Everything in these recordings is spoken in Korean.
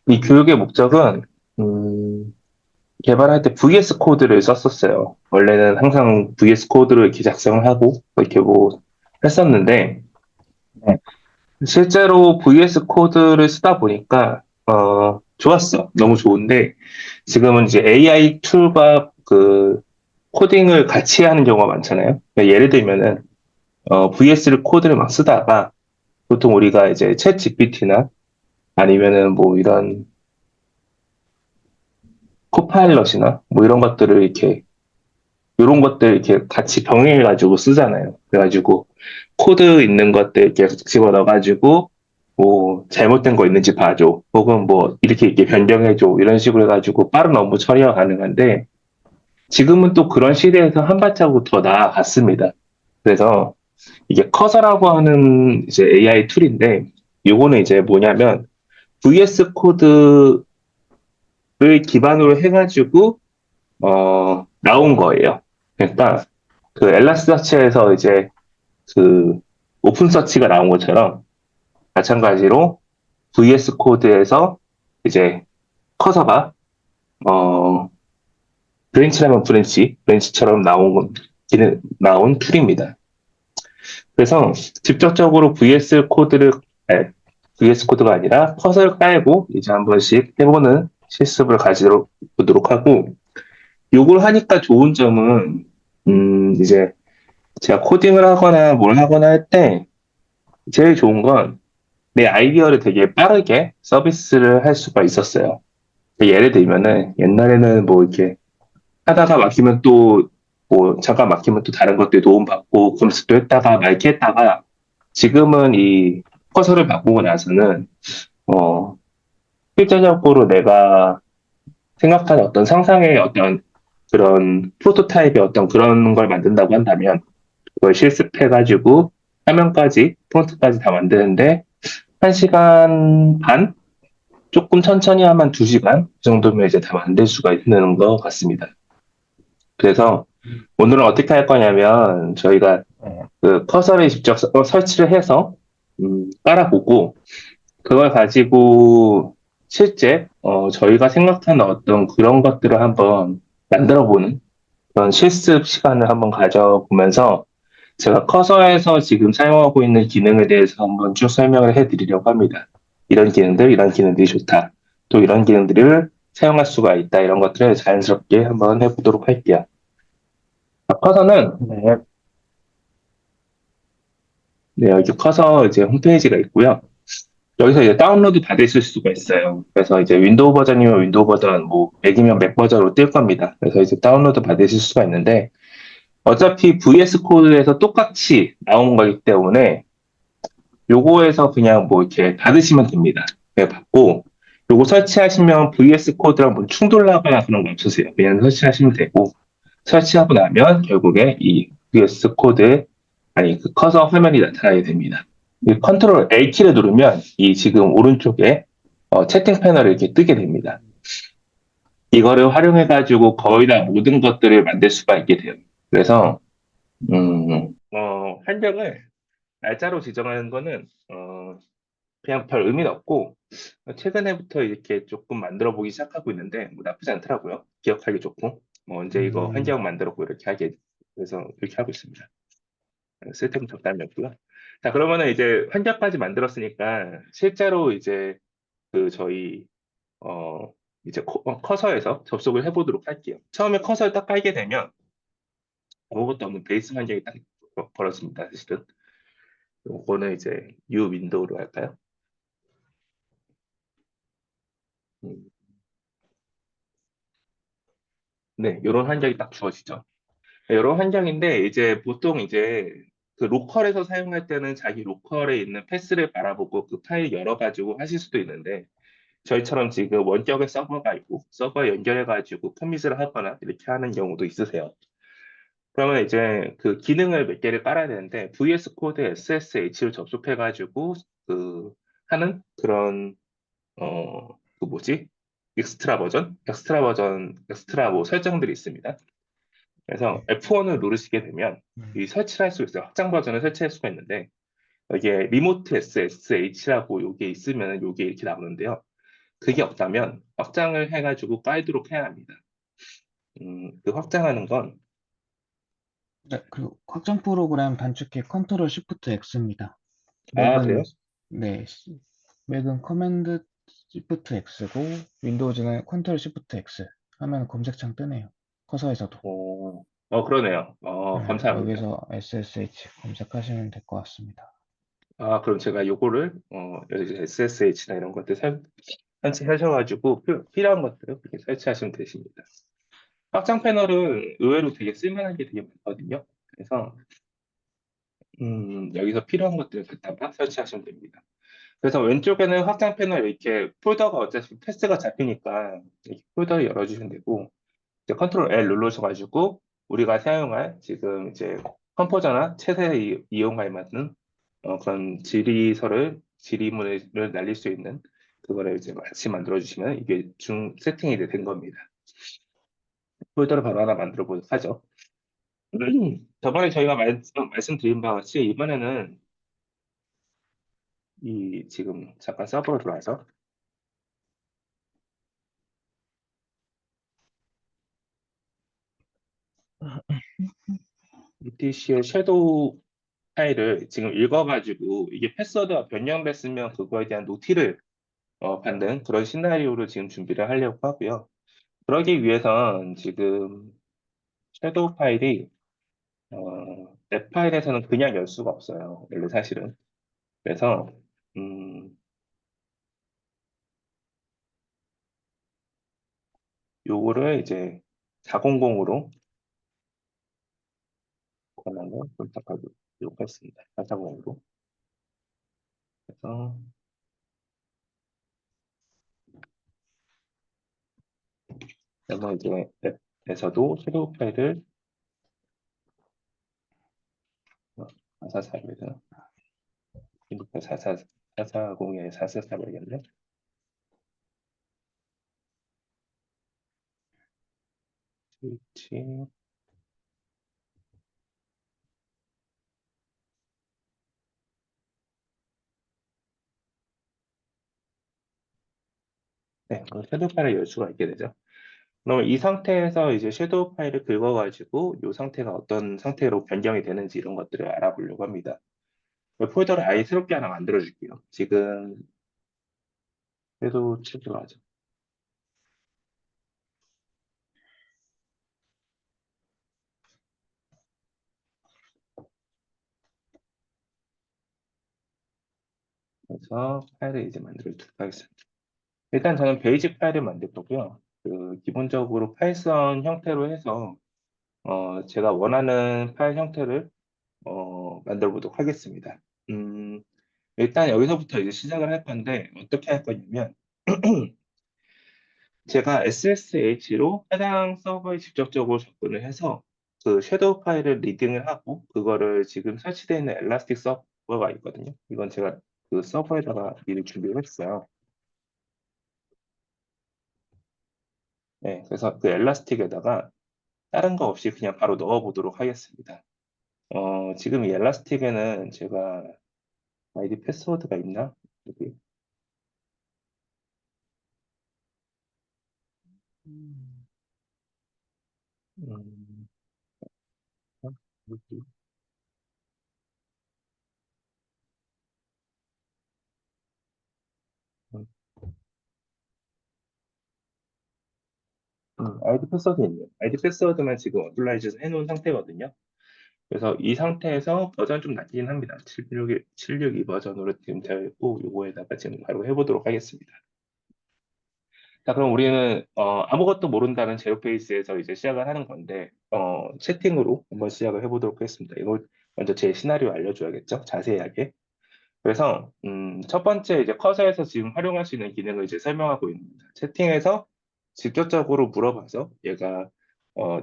이 교육의 목적은 음, 개발할 때 VS 코드를 썼었어요. 원래는 항상 VS 코드를 이렇게 작성을 하고 이렇게 뭐 했었는데 네. 실제로 VS 코드를 쓰다 보니까 좋았어. 너무 좋은데 지금은 이제 AI 툴과 그 코딩을 같이 하는 경우가 많잖아요. 그러니까 예를 들면은 VS를 코드를 막 쓰다가 보통 우리가 이제 챗 GPT나 아니면은 뭐 이런 코파일럿이나 뭐 이런 것들을 이런 것들 이렇게 같이 병행해가지고 쓰잖아요. 그래가지고 코드 있는 것들 이렇게 집어넣어가지고 뭐 잘못된 거 있는지 봐줘. 혹은 뭐 이렇게 변경해줘. 이런 식으로 해가지고 빠른 업무 처리가 가능한데 지금은 또 그런 시대에서 한 발자국 더 나아갔습니다. 그래서 이게 커서라고 하는 이제 AI 툴인데 요거는 이제 뭐냐면 VS 코드를 기반으로 해가지고 나온 거예요. 그러니까 그 엘라스터치에서 이제 그 오픈 서치가 나온 것처럼 마찬가지로 VS 코드에서 이제 커서가 어 브랜치라면 브랜치처럼 나온 툴입니다. 그래서 직접적으로 VS 코드가 아니라 커서를 깔고 이제 한 번씩 해보는 실습을 가져보도록 하고 요걸 하니까 좋은 점은 이제 제가 코딩을 하거나 뭘 하거나 할 때 제일 좋은 건 내 아이디어를 되게 빠르게 서비스를 할 수가 있었어요. 예를 들면은 옛날에는 뭐 이렇게 하다가 막히면 또 뭐 잠깐 막히면 또 다른 것들 도움받고 그러면서 또 했다가 말게 했다가 지금은 이 커서를 바꾸고 나서는 어 실제적으로 내가 생각하는 어떤 상상의 어떤 그런 프로토타입의 어떤 그런 걸 만든다고 한다면 그걸 실습해가지고 화면까지 폰트까지 다 만드는데 1시간 반? 조금 천천히 하면 2시간? 그 정도면 이제 다 만들 수가 있는 것 같습니다. 그래서 오늘은 어떻게 할 거냐면 저희가 네. 그 커서를 직접 설치를 해서 깔아보고 그걸 가지고 실제 저희가 생각하는 어떤 그런 것들을 한번 만들어보는 그런 실습 시간을 한번 가져보면서 제가 커서에서 지금 사용하고 있는 기능에 대해서 한번 쭉 설명을 해드리려고 합니다. 이런 기능들이 좋다. 또 이런 기능들을 사용할 수가 있다. 이런 것들을 자연스럽게 한번 해보도록 할게요. 커서는, 네. 네, 여기 커서 이제 홈페이지가 있고요. 여기서 이제 다운로드 받으실 수가 있어요. 그래서 이제 윈도우 버전이면 윈도우 버전, 뭐, 맥이면 맥 버전으로 뜰 겁니다. 그래서 이제 다운로드 받으실 수가 있는데, 어차피 VS 코드에서 똑같이 나온 거기 때문에 요거에서 그냥 뭐 이렇게 받으시면 됩니다. 네, 받고 요거 설치하시면 VS 코드랑 뭐 충돌하거나 그런 거 없으세요. 그냥 설치하시면 되고 설치하고 나면 결국에 이 VS 코드 아니 그 커서 화면이 나타나게 됩니다. 이 컨트롤 L키를 누르면 이 지금 오른쪽에 채팅 패널이 이렇게 뜨게 됩니다. 이거를 활용해 가지고 거의 다 모든 것들을 만들 수가 있게 돼요. 그래서 한정을 날짜로 지정하는 거는 그냥 별 의미는 없고 최근에부터 이렇게 조금 만들어 보기 시작하고 있는데 뭐 나쁘지 않더라고요. 기억하기 좋고 언제 이거 음, 환경 만들었고 이렇게 하게 그래서 이렇게 하고 있습니다. 쓸데없는 적당히 없고요. 자 그러면은 이제 환경까지 만들었으니까 실제로 이제 그 저희 어 이제 커서에서 접속을 해보도록 할게요. 처음에 커서를 딱 깔게 되면 아무것도 없는 베이스 환경이 딱 벌어집니다. 사실은 요거는 이제 U 윈도우로 할까요? 음, 네, 이런 환경이 딱 주어지죠. 이런 환경인데 이제 보통 이제 그 로컬에서 사용할 때는 자기 로컬에 있는 패스를 바라보고 그 파일 열어가지고 하실 수도 있는데 저희처럼 지금 원격의 서버가 있고 서버에 연결해가지고 커밋을 하거나 이렇게 하는 경우도 있으세요. 그러면 이제 그 기능을 몇 개를 깔아야 되는데 VS 코드 SSH를 접속해가지고 그 하는 그런 그 뭐지? 엑스트라 뭐 설정들이 있습니다. 그래서 F1을 누르시게 되면 음, 이 설치를 할 수 있어요. 확장 버전을 설치할 수가 있는데 이게 리모트 SSH라고 요게 있으면 요게 이렇게 나오는데요. 그게 없다면 확장을 해가지고 깔도록 해야 합니다. 그 확장하는 건, 네, 그리고 확장 프로그램 단축키 컨트롤 시프트 X입니다. 아, 맥은, 그래요? 네, 맥은 커맨드 시프트 X고, 윈도우즈는 컨트롤 시프트 X 하면 검색창 뜨네요. 커서에서도. 그러네요. 네, 감사합니다. 여기서 SSH 검색하시면 될 것 같습니다. 아, 그럼 제가 요거를, 여기 SSH나 이런 것들 설치하셔가지고 필요한 것들을 그렇게 설치하시면 되십니다. 확장 패널은 의외로 되게 쓸만한 게 되게 많거든요. 그래서, 여기서 필요한 것들을 갖다가 설치하시면 됩니다. 그래서 왼쪽에는 확장 패널 이렇게 폴더가 어차피 패스가 잡히니까 이렇게 폴더를 열어주시면 되고, 이제 컨트롤 L 눌러셔가지고 우리가 사용할 지금 이제 컴포저나 채세 이용할 맞는 그런 질의문을 날릴 수 있는 그거를 이제 같이 만들어 주시면 이게 중 세팅이 이제 된 겁니다. 폴더를 바로 하나 만들어 보도록 하죠. 저번에 저희가 말씀드린 바와 같이 이번에는 이 지금 잠깐 서버로 들어와서 UTC의 섀도우 파일을 지금 읽어가지고 이게 패스워드가 변경됐으면 그거에 대한 노티를 받는 그런 시나리오를 지금 준비를 하려고 하고요. 그러기 위해선 지금 섀도우 파일이 내 파일에서는 그냥 열 수가 없어요. 원래 사실은. 그래서 음, 요거를 이제 400으로 권한을 부탁하도록 했습니다. 440으로. 그래서 그래서 이제 앱에서도 섀도우 파일을 444를 440에 444겠네. 스위치. 네, 그 섀도우 파일을 열 수가 있게 되죠. 그럼 이 상태에서 이제 섀도우 파일을 긁어가지고 이 상태가 어떤 상태로 변경이 되는지 이런 것들을 알아보려고 합니다. 폴더를 아예 새롭게 하나 만들어 줄게요. 지금 섀도우 칠로 하죠. 그래서 파일을 이제 만들어 도록 하겠습니다. 일단 저는 베이직 파일을 만들 거고요. 그 기본적으로 파이썬 형태로 해서 제가 원하는 파일 형태를 만들어 보도록 하겠습니다. 음, 일단 여기서부터 이제 시작을 할 건데 어떻게 할 거냐면 제가 SSH로 해당 서버에 직접적으로 접근을 해서 그 섀도우 파일을 리딩을 하고 그거를 지금 설치되어 있는 엘라스틱 서버가 있거든요. 이건 제가 그 서버에다가 미리 준비를 했어요. 네, 그래서 그 엘라스틱에다가 다른 거 없이 그냥 바로 넣어 보도록 하겠습니다. 지금 이 엘라스틱에는 제가 아이디 패스워드가 있나? 여기. 음, 음, 여기. 음, 아이디 패스워드 있네요. 아이디 패스워드만 지금 어플라이즈해서 해놓은 상태거든요. 그래서 이 상태에서 버전 좀 낮긴 합니다. 762 버전으로 지금 되어 있고, 요거에다가 지금 바로 해보도록 하겠습니다. 자, 그럼 우리는, 아무것도 모른다는 제로 페이스에서 이제 시작을 하는 건데, 채팅으로 한번 시작을 해보도록 하겠습니다. 이걸 먼저 제 시나리오 알려줘야겠죠? 자세하게. 그래서, 첫 번째 이제 커서에서 지금 활용할 수 있는 기능을 이제 설명하고 있습니다. 채팅에서 직접적으로 물어봐서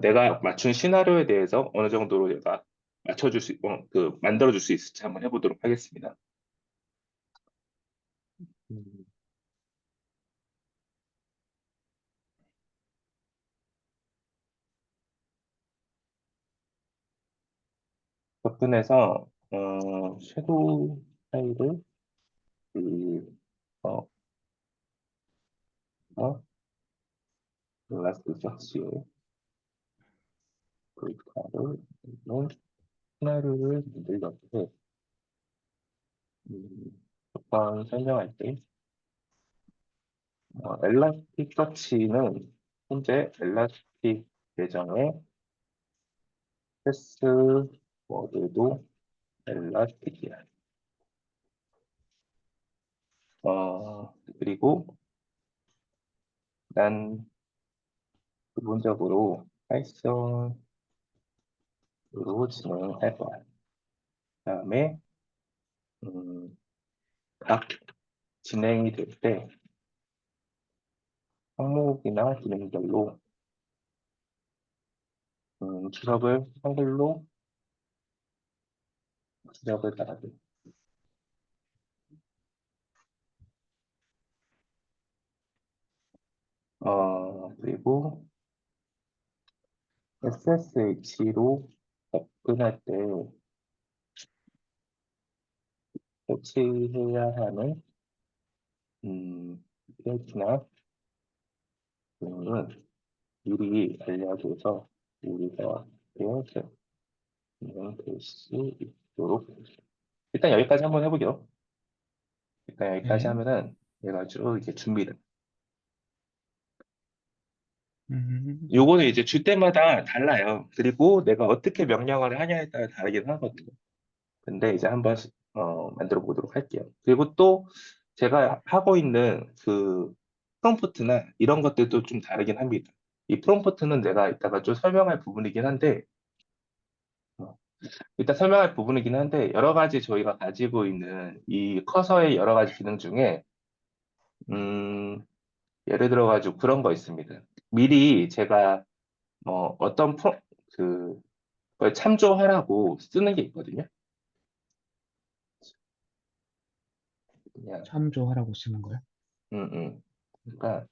내가 맞춘 시나리오에 대해서 어느 정도로 얘가 만들어줄 수 있을지 한번 해보도록 하겠습니다. 음, 접근해서, 섀도우 파일을, 그, 어, 엘라스틱서치 데이터를 있는 시나리오를 만들려고 조건 설명할 때 엘라스틱서치는 현재 엘라스틱 계정의 패스워드도 엘라스틱이야. 그리고 난 기본적으로 파이썬으로 진행할 거야. 그다음에 각 진행이 될 때 항목이나 기능별로 주석을 한글로 지적을 달아줘. 그리고 SSH로 접근할 때 터치해야 하는 페이지나 등은 미리 알려줘서 우리가 배워서 진행될 수 있도록. 일단 여기까지 한번 해보게요. 일단 여기까지 네. 하면은 얘가 쭉 이렇게 준비돼. 음, 요거는 이제 줄 때마다 달라요. 그리고 내가 어떻게 명령을 하냐에 따라 다르긴 하거든요. 근데 이제 한번 만들어 보도록 할게요. 그리고 또 제가 하고 있는 그 프롬프트나 이런 것들도 좀 다르긴 합니다. 이 프롬프트는 내가 이따가 좀 설명할 부분이긴 한데, 어, 이따 설명할 부분이긴 한데, 여러 가지 저희가 가지고 있는 이 커서의 여러 가지 기능 중에, 음, 예를 들어가지고 그런 거 있습니다. 미리 제가 어떤 그, 걸 참조하라고 쓰는 게 있거든요. 그냥, 참조하라고 쓰는 거요? 그러니까,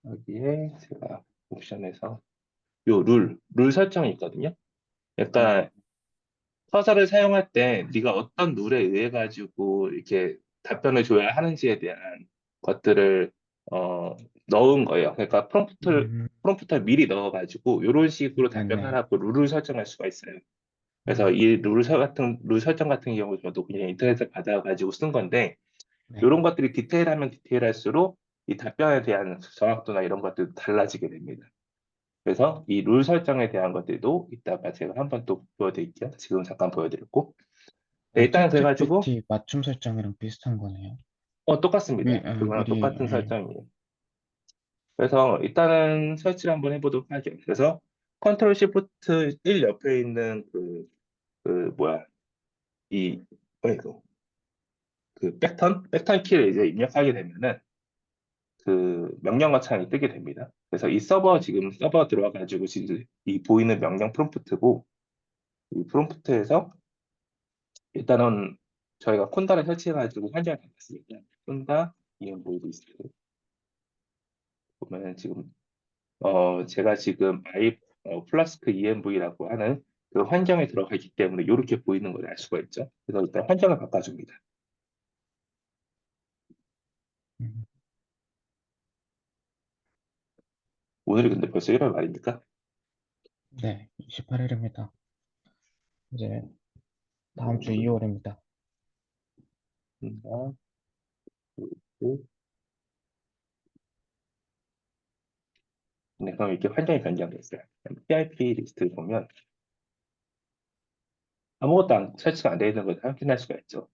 여기에 제가 옵션에서 요 룰 설정이 있거든요. 네. 약간 커서를 사용할 때 네가 어떤 룰에 의해 가지고 이렇게 답변을 줘야 하는지에 대한 것들을 어, 넣은 거예요. 그러니까 음, 프롬프트를 미리 넣어가지고 이런 식으로 네네. 답변하라고 룰을 설정할 수가 있어요. 그래서 음, 이 룰 설정 같은 경우 저도 그냥 인터넷에 받아가지고 쓴 건데 네. 이런 것들이 디테일하면 디테일할수록 이 답변에 대한 정확도나 이런 것들도 달라지게 됩니다. 그래서 이 룰 설정에 대한 것들도 이따가 제가 한번 또 보여드릴게요. 지금 잠깐 보여드렸고. 네, 일단 그래가지고, 챗GPT 맞춤 설정이랑 비슷한 거네요. 똑같습니다. 그거랑 미리, 똑같은 설정이에요. 그래서 일단은 설치를 한번 해보도록 할게요. 그래서 컨트롤 시프트 1 옆에 있는 뭐야, 이, 이거, 백턴 키를 이제 입력하게 되면은 그 명령어 창이 뜨게 됩니다. 그래서 이 지금 서버 들어와가지고 지금 이 보이는 명령 프롬프트고, 이 프롬프트에서 일단은 저희가 콘다를 설치해가지고 환경을 바꿨으니까 콘다 EMV도 있어요. 보면 지금 제가 지금 플라스크 EMV라고 하는 그 환경에 들어가 있기 때문에 이렇게 보이는 걸 알 수가 있죠. 그래서 일단 환경을 바꿔줍니다. 음, 오늘이 근데 벌써 1월 말입니까? 네. 28일입니다. 이제 다음 주 EMV. 2월입니다. 네, 그럼 이렇게 환경이 변경돼 있어요. PIP 리스트를 보면 아무것도 설치가 안 되어 있는 것을 확인할 수가 있죠.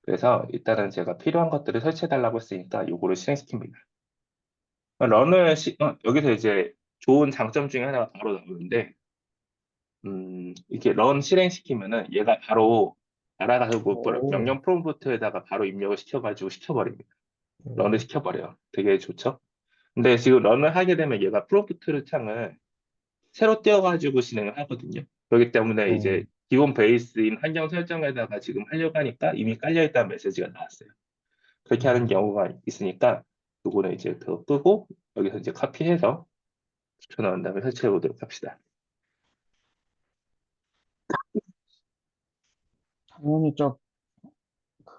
그래서 일단은 제가 필요한 것들을 설치해달라고 했으니까 요거를 실행시킵니다. 여기서 이제 좋은 장점 중에 하나가 바로 나오는데, 이렇게 런 실행시키면은 얘가 바로 알아가지고 오, 명령 프롬프트에다가 바로 입력을 시켜가지고 시켜버립니다. 런을 오, 시켜버려요. 되게 좋죠? 근데 지금 런을 하게 되면 얘가 프롬프트 창을 새로 띄워가지고 진행을 하거든요. 그렇기 때문에 이제 네. 기본 베이스인 환경 설정에다가 지금 하려고 하니까 이미 깔려있다는 메시지가 나왔어요. 그렇게 하는 음, 경우가 있으니까 요거는 이제 더 끄고 여기서 이제 카피해서 붙여넣은 다음에 설치해 보도록 합시다. 당연히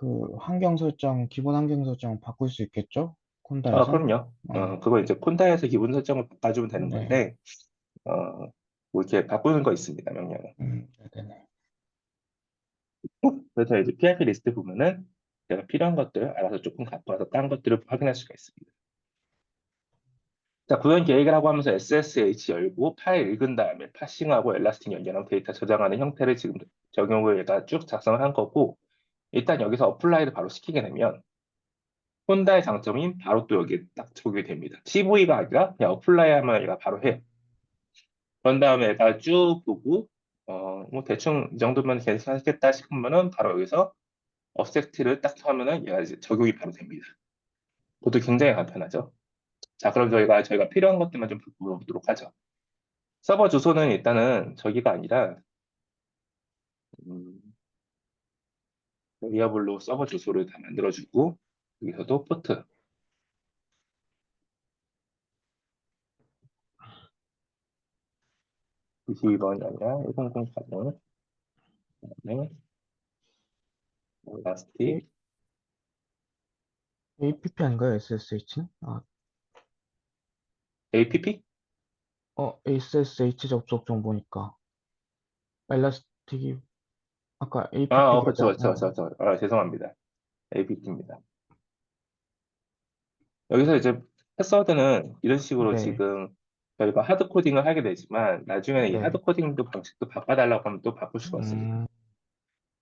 그 환경 설정, 기본 환경 설정 바꿀 수 있겠죠? 콘다에서? 그럼요. 네. 그거 이제 콘다에서 기본 설정을 바꿔주면 되는 네. 건데, 어, 뭐 이렇게 바꾸는 거 있습니다, 명령은. 네네. 그래서 이제 PIP 리스트 보면은 제가 필요한 것들 알아서 조금 갖고 와서 다른 것들을 확인할 수가 있습니다. 자, 구현 계획을 하고 하면서 SSH 열고 파일 읽은 다음에 파싱하고 엘라스틱 연결하면 데이터 저장하는 형태를 지금 적용을 얘가 쭉 작성을 한 거고, 일단 여기서 어플라이를 바로 시키게 되면 폰다의 장점이 바로 또 여기에 딱 적용이 됩니다. CV가 아니라 그냥 어플라이 하면 얘가 바로 해요. 그런 다음에 얘가 쭉 보고 뭐 대충 이 정도면 괜찮겠다 싶으면은 바로 여기서 업셋트를 딱 하면은 얘가 이제 적용이 바로 됩니다. 그것도 굉장히 간편하죠. 자, 그럼 저희가 필요한 것들만 좀 바꿔보도록 하죠. 서버 주소는 일단은 저기가 아니라 음, 리아블로 서버 주소를 다 만들어주고 여기서도 포트 92번이 아니라 1004번 그다음에 A, 라스틱 APP 아닌가요? SSH는? APP? SSH 접속 정보니까. 엘라스틱이, 아까 그렇죠, APP가, 그렇죠, 그렇죠. 죄송합니다. APP입니다. 여기서 이제 패스워드는 이런 식으로 네, 지금 저희가 하드 코딩을 하게 되지만 나중에는 이 하드 네. 코딩도 방식도 바꿔달라고 하면 또 바꿀 수가 있습니다. 음,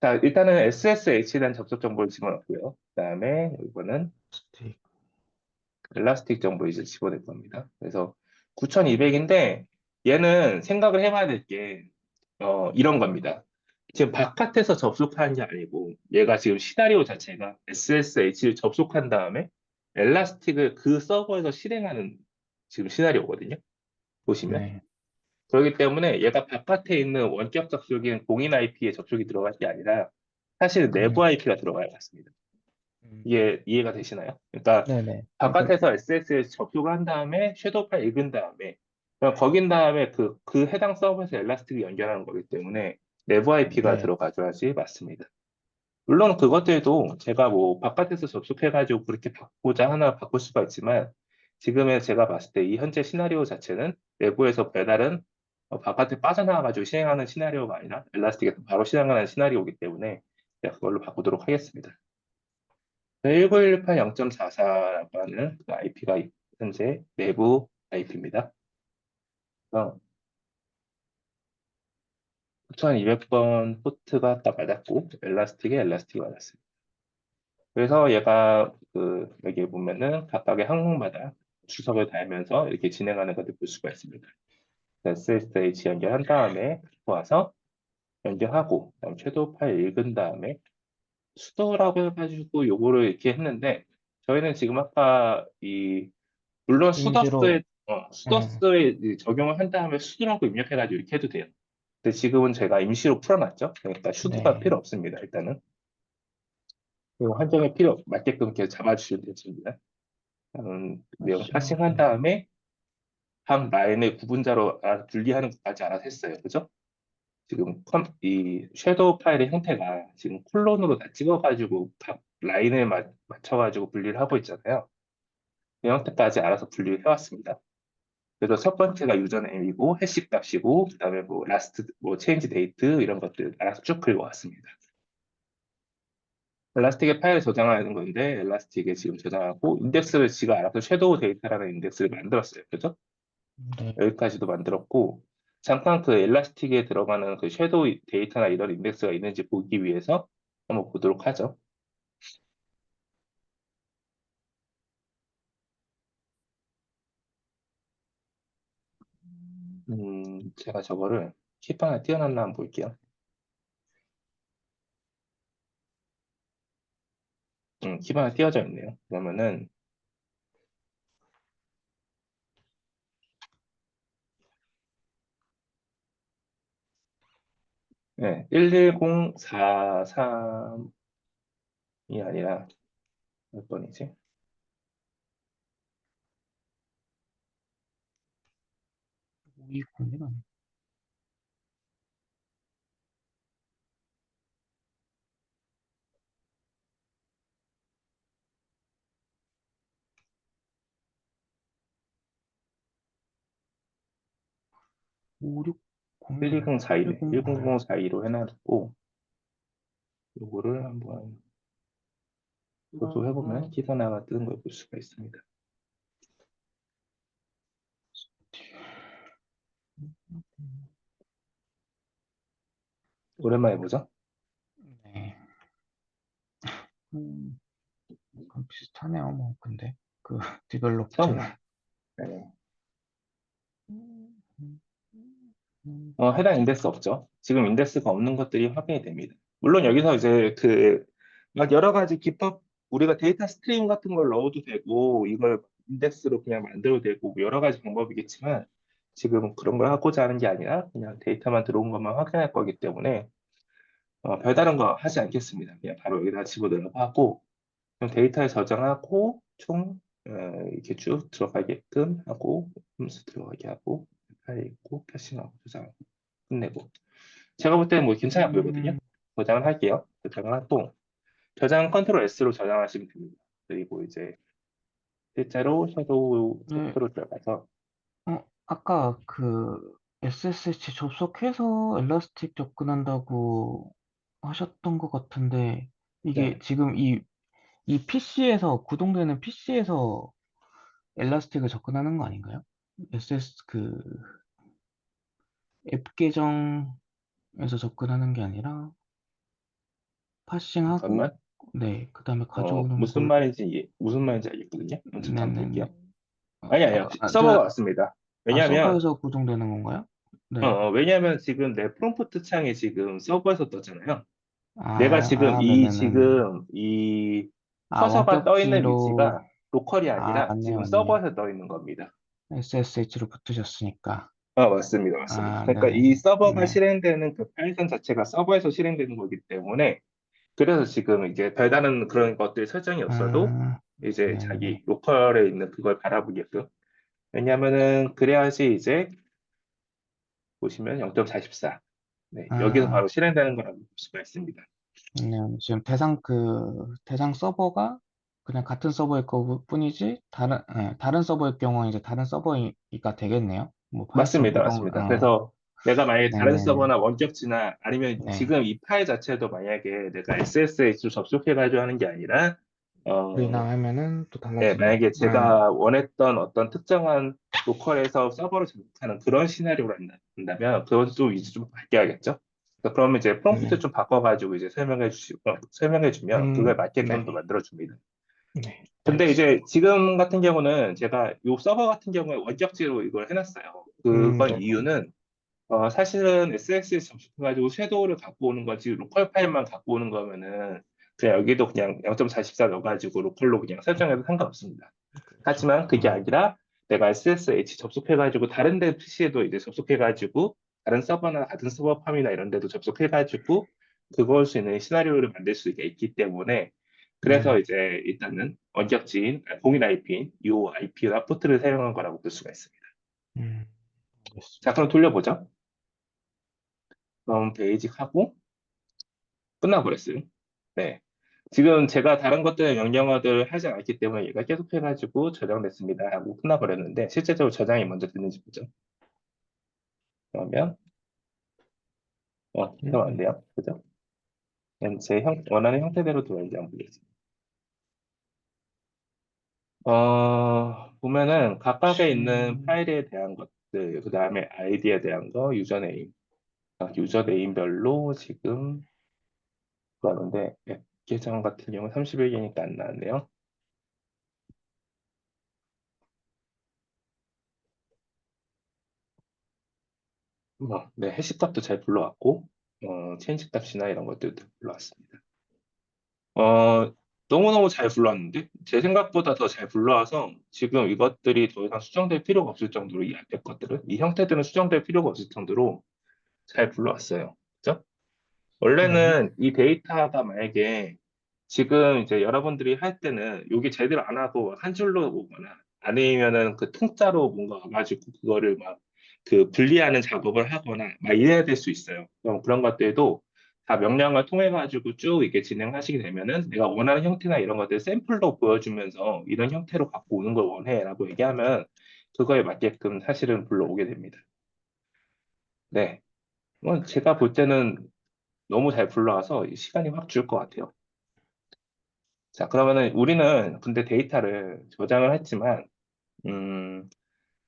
자, 일단은 SSH에 대한 접속 정보를 집어넣고요. 그다음에 이거는 스틱. 엘라스틱 정보 이제 집어낼 겁니다. 그래서 9200인데 얘는 생각을 해봐야 될 게 이런 겁니다. 지금 바깥에서 접속하는 게 아니고 얘가 지금 시나리오 자체가 SSH를 접속한 다음에 엘라스틱을 그 서버에서 실행하는 지금 시나리오거든요. 보시면. 네, 그렇기 때문에 얘가 바깥에 있는 원격 접속인 공인 IP에 접속이 들어갈 게 아니라 사실 내부 IP가 들어가야 맞습니다. 음, 이게 이해가 되시나요? 그러니까 네네. 그러니까, 바깥에서 SSH 접속을 한 다음에 섀도우 파일 읽은 다음에 그럼 거긴 다음에 그 해당 서버에서 엘라스틱을 연결하는 거기 때문에 내부 IP가 네, 들어가줘야지 맞습니다. 물론 그것들도 제가 뭐 바깥에서 접속해가지고 그렇게 바꾸자 하나 바꿀 수가 있지만 지금의 제가 봤을 때 이 현재 시나리오 자체는 내부에서 배달은 바깥에 빠져나와가지고 실행하는 시나리오가 아니라 엘라스틱에서 바로 실행하는 시나리오이기 때문에 제가 그걸로 바꾸도록 하겠습니다. 1918 0.44라고 하는 그 IP가 현재 내부 IP입니다. 9200번 포트가 딱 맞았고 엘라스틱이 맞았습니다. 그래서 얘가 여기 보면은 각각의 항목마다 주석을 달면서 이렇게 진행하는 것을 볼 수가 있습니다. SSH 연결한 다음에 와서 연결하고 그다음 섀도우 파일 읽은 다음에 수도라고 해가지고 요거를 이렇게 했는데 저희는 지금 아까 물론 임시로, 음, 수더스에 적용을 한 다음에 수도라고 입력해가지고 이렇게 해도 돼요. 근데 지금은 제가 임시로 풀어놨죠. 그러니까 수도가 네, 필요 없습니다. 일단은 그리고 한정에 필요 맞게끔 이렇게 잡아주시면 되십니다. 내용 파싱한 하시하고, 다음에 각 라인의 구분자로 분리하는 것까지 알아서 했어요. 그죠? 지금 이 섀도우 파일의 형태가 지금 콜론으로 다 찍어가지고 각 라인에 맞춰가지고 분리를 하고 있잖아요. 이 형태까지 알아서 분리를 해왔습니다. 그래서 첫 번째가 유저네임이고 해시 값이고 그다음에 뭐 라스트 뭐 체인지 데이트 이런 것들 알아서 쭉 긁어왔습니다. 엘라스틱에 파일을 저장하는 건데 엘라스틱에 지금 저장하고 인덱스를 지가 알아서 섀도우 데이터라는 인덱스를 만들었어요. 그죠? 네, 여기까지도 만들었고 잠깐 그 엘라스틱에 들어가는 그 섀도우 데이터나 이런 인덱스가 있는지 보기 위해서 한번 보도록 하죠. 제가 저거를 킵 하나 띄워놨나 한번 볼게요. 킵 하나 띄워져 있네요. 그러면은 네, 11043이 아니라 몇 번이지? 이 공개는 5601, 1204일, 10, 1004로 해놔두고, 요거를 한번 조도해보면 기사나가 뜨는 걸 볼 수가 있습니다. 오랜만에 보죠? 네. 그럼 비슷하네요, 뭐, 근데. 그, 디벨롭트랑. 처음, 네. 해당 인덱스 없죠. 지금 인덱스가 없는 것들이 확인이 됩니다. 물론 여기서 이제 막 여러 가지 기법, 우리가 데이터 스트림 같은 걸 넣어도 되고, 이걸 인덱스로 그냥 만들어도 되고, 뭐 여러 가지 방법이겠지만, 지금 그런 걸 하고자 하는 게 아니라, 그냥 데이터만 들어온 것만 확인할 거기 때문에, 별다른 거 하지 않겠습니다. 그냥 바로 여기다 집어넣으라고 하고, 그럼 데이터에 저장하고, 이렇게 쭉 들어가게끔 하고, 홈스 들어가게 하고, 파일 있고, 캐싱하고, 저장하고, 끝내고. 제가 볼 때는 뭐 괜찮아 보이거든요. 음, 저장을 할게요. 저장을 하고, 저장 컨트롤 S로 저장하시면 됩니다. 그리고 이제 실제로 섀도우 네. 소프트로 들어가서, 아까 그, SSH 접속해서 엘라스틱 접근한다고 하셨던 것 같은데, 이게 네, 지금 이 PC에서, 구동되는 PC에서 엘라스틱을 접근하는 거 아닌가요? 앱 계정에서 접근하는 게 아니라, 파싱하고, 잠깐만. 네, 그 다음에 가져오는 무슨 걸, 말인지, 무슨 말인지 알겠거든요. 잠깐 네네네. 볼게요. 아니요. 서버가 왔습니다. 왜냐하면, 서버에서 구동되는 건가요? 네. 왜냐하면 지금 내 프롬프트 창이 지금 서버에서 떴잖아요. 내가 지금 네네네네. 이 커서가 떠 있는 원격지로, 위치가 로컬이 아니라 맞네요, 지금 맞네요. 서버에서 떠 있는 겁니다. SSH로 붙으셨으니까. 맞습니다. 맞습니다. 그러니까 이 네네네. 서버가 네. 실행되는 그 파이썬 자체가 서버에서 실행되는 거기 때문에 그래서 지금 이제 별다른 그런 것들 설정이 없어도 아, 이제 네네. 자기 로컬에 있는 그걸 바라보게끔. 왜냐면은 그래야지 이제 보시면 0.44. 네, 여기서 아, 바로 실행되는 거라고 볼 수가 있습니다. 네. 지금 대상 서버가 그냥 같은 서버일 뿐이지, 다른 서버일 경우는 이제 다른 서버가 되겠네요. 뭐, 파이썬 맞습니다. 구동, 맞습니다. 그래서 내가 만약에 다른 네네네. 서버나 원격지나 아니면 네. 지금 이 파일 자체도 만약에 내가 SSH로 접속해가지고 하는 게 아니라 프리나 하면은 또 네, 달라지죠. 만약에 제가 원했던 어떤 특정한 로컬에서 서버를 접속하는 그런 시나리오를 한다면 그것도 이제 좀 바뀌어야겠죠. 그러면 이제 프롬프트 네. 좀 바꿔가지고 이제 설명해주면 그거에 맞게끔 또 네. 만들어줍니다. 네. 근데 알겠습니다. 이제 지금 같은 경우는 제가 요 서버 같은 경우에 원격지로 이걸 해놨어요. 그건 네네. 이유는 사실은 SSH 접속해가지고 섀도우를 갖고 오는 거지 로컬 파일만 갖고 오는 거면은 그냥 여기도 그냥 0.44 넣어가지고 로컬로 그냥 설정해도 상관없습니다. 그렇죠. 하지만 그게 아니라 내가 SSH 접속해가지고 다른 데 PC에도 이제 접속해가지고 다른 서버나 같은 서버 팜이나 이런 데도 접속해가지고 그거 할 수 있는 시나리오를 만들 수가 있기 때문에 그래서 네네. 이제 일단은 원격지인 공인 IP인 이 IP나 포트를 사용한 거라고 볼 수가 있습니다. 음, 자, 알겠습니다. 그럼 돌려보죠. 그럼 베이직 하고 끝나버렸어요. 네. 지금 제가 다른 것들 명령어들 하지 않았기 때문에 얘가 계속 해가지고 저장됐습니다 하고 끝나버렸는데 실제적으로 저장이 먼저 됐는지 보죠. 그러면 해석 안 네. 돼요. 그죠? 그냥 원하는 형태대로 들어있는지 한번 보겠습니다. 보면은 각각에 있는 시, 파일에 대한 것들, 그 다음에 아이디에 대한 거, 유저네임, 유저네임별로 지금 그러는데 앱 계정 같은 경우 31개니까 안 나왔네요. 네, 해시 값도 잘 불러왔고, 체인지 값이나 이런 것들도 다 불러왔습니다. 어, 너무너무 잘 불러왔는데, 제 생각보다 더 잘 불러와서 지금 이것들이 더 이상 수정될 필요가 없을 정도로 이 앞에 것들은, 이 형태들은 수정될 필요가 없을 정도로 잘 불러왔어요. 그죠? 네. 원래는 이 데이터가 만약에 지금 이제 여러분들이 할 때는 여기 제대로 안 하고 한 줄로 오거나 아니면은 그 통짜로 뭔가 와가지고 그거를 막 그 분리하는 작업을 하거나 막 이래야 될 수 있어요. 그럼 그런 것들도 다 명령을 통해 가지고 쭉 이렇게 진행하시게 되면은 내가 원하는 형태나 이런 것들 샘플로 보여주면서 이런 형태로 갖고 오는 걸 원해라고 얘기하면 그거에 맞게끔 사실은 불러오게 됩니다. 네. 제가 볼 때는 너무 잘 굴러가서 시간이 확 줄 것 같아요. 자, 그러면은 우리는 근데 데이터를 저장을 했지만, 음,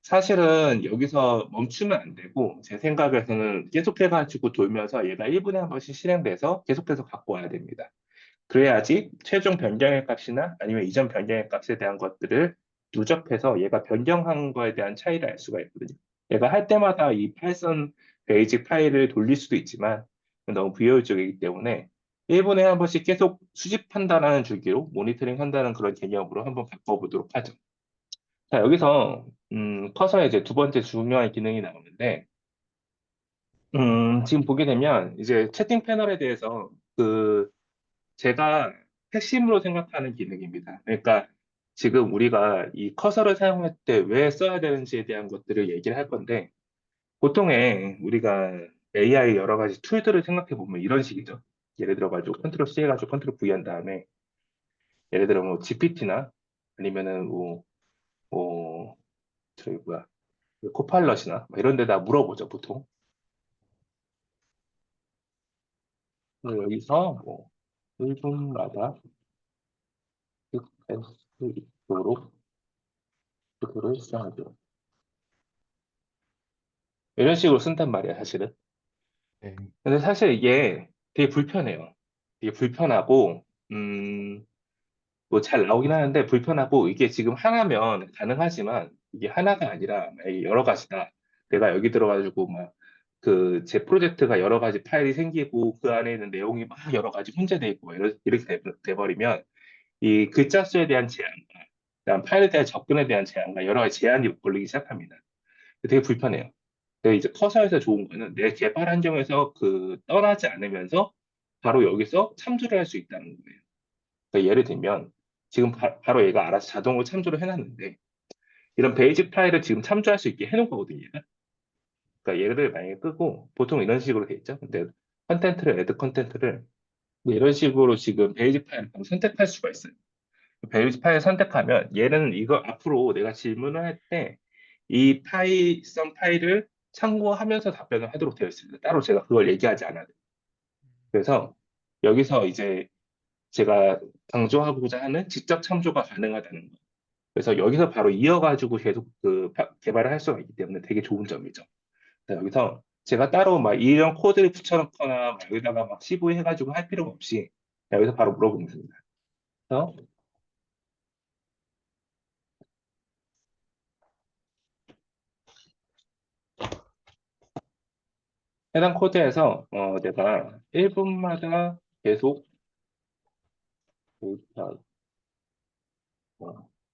사실은 여기서 멈추면 안 되고, 제 생각에서는 계속해가지고 돌면서 얘가 1분에 한 번씩 실행돼서 계속해서 갖고 와야 됩니다. 그래야지 최종 변경의 값이나 아니면 이전 변경의 값에 대한 것들을 누적해서 얘가 변경한 거에 대한 차이를 알 수가 있거든요. 얘가 할 때마다 이 파이썬 베이직 파일을 돌릴 수도 있지만 너무 비효율적이기 때문에 1분에 한 번씩 계속 수집한다는 주기로 모니터링 한다는 그런 개념으로 한번 바꿔보도록 하죠. 자, 여기서 커서의 이제 두 번째 중요한 기능이 나오는데 지금 보게 되면 이제 채팅 패널에 대해서 제가 핵심으로 생각하는 기능입니다. 그러니까 지금 우리가 이 커서를 사용할 때 왜 써야 되는지에 대한 것들을 얘기를 할 건데, 보통에 우리가 AI 여러 가지 툴들을 생각해 보면 이런 식이죠. 예를 들어가지고 컨트롤 C 해가지고 컨트롤 V 한 다음에 예를 들어 뭐 GPT나 아니면은 뭐 저기 뭐야 코팔럿이나 뭐 이런 데다 물어보죠 보통. 그래서 여기서 뭐 1분마다 스 있도록 그거를 수정하죠. 이런 식으로 쓴단 말이야, 사실은. 네. 근데 사실 이게 되게 불편해요. 되게 불편하고, 음, 뭐 잘 나오긴 하는데 불편하고 이게 지금 하나면 가능하지만 이게 하나가 아니라 만약에 여러 가지다. 내가 여기 들어가지고 막 제 프로젝트가 여러 가지 파일이 생기고 그 안에 있는 내용이 막 여러 가지 혼재돼 있고 막 이렇게 돼버리면 이 글자 수에 대한 제한과 그다음 파일에 대한 접근에 대한 제한과 여러 가지 제한이 걸리기 시작합니다. 되게 불편해요. 근데 이제 커서에서 좋은 거는 내 개발 환경에서 떠나지 않으면서 바로 여기서 참조를 할 수 있다는 거예요. 그러니까 예를 들면 지금 로 얘가 알아서 자동으로 참조를 해놨는데 이런 베이직 파일을 지금 참조할 수 있게 해놓은 거거든요. 얘가. 그러니까 얘를 만약에 끄고 보통 이런 식으로 돼 있죠. 근데 컨텐츠를 애드 컨텐츠를 이런 식으로 지금 베이직 파일을 바로 선택할 수가 있어요. 베이직 파일 선택하면 얘는 이거 앞으로 내가 질문을 할 때 이 파이썬 파일을 참고하면서 답변을 하도록 되어 있습니다. 따로 제가 그걸 얘기하지 않아도. 그래서 여기서 이제 제가 강조하고자 하는 직접 참조가 가능하다는 거. 그래서 여기서 바로 이어가지고 계속 개발을 할 수가 있기 때문에 되게 좋은 점이죠. 자, 여기서 제가 따로 막 이런 코드를 붙여놓거나 막 여기다가 막 CV 해가지고 할 필요가 없이 여기서 바로 물어보겠습니다. 그래서 해당 코드에서 내가 1분마다 계속 데이터,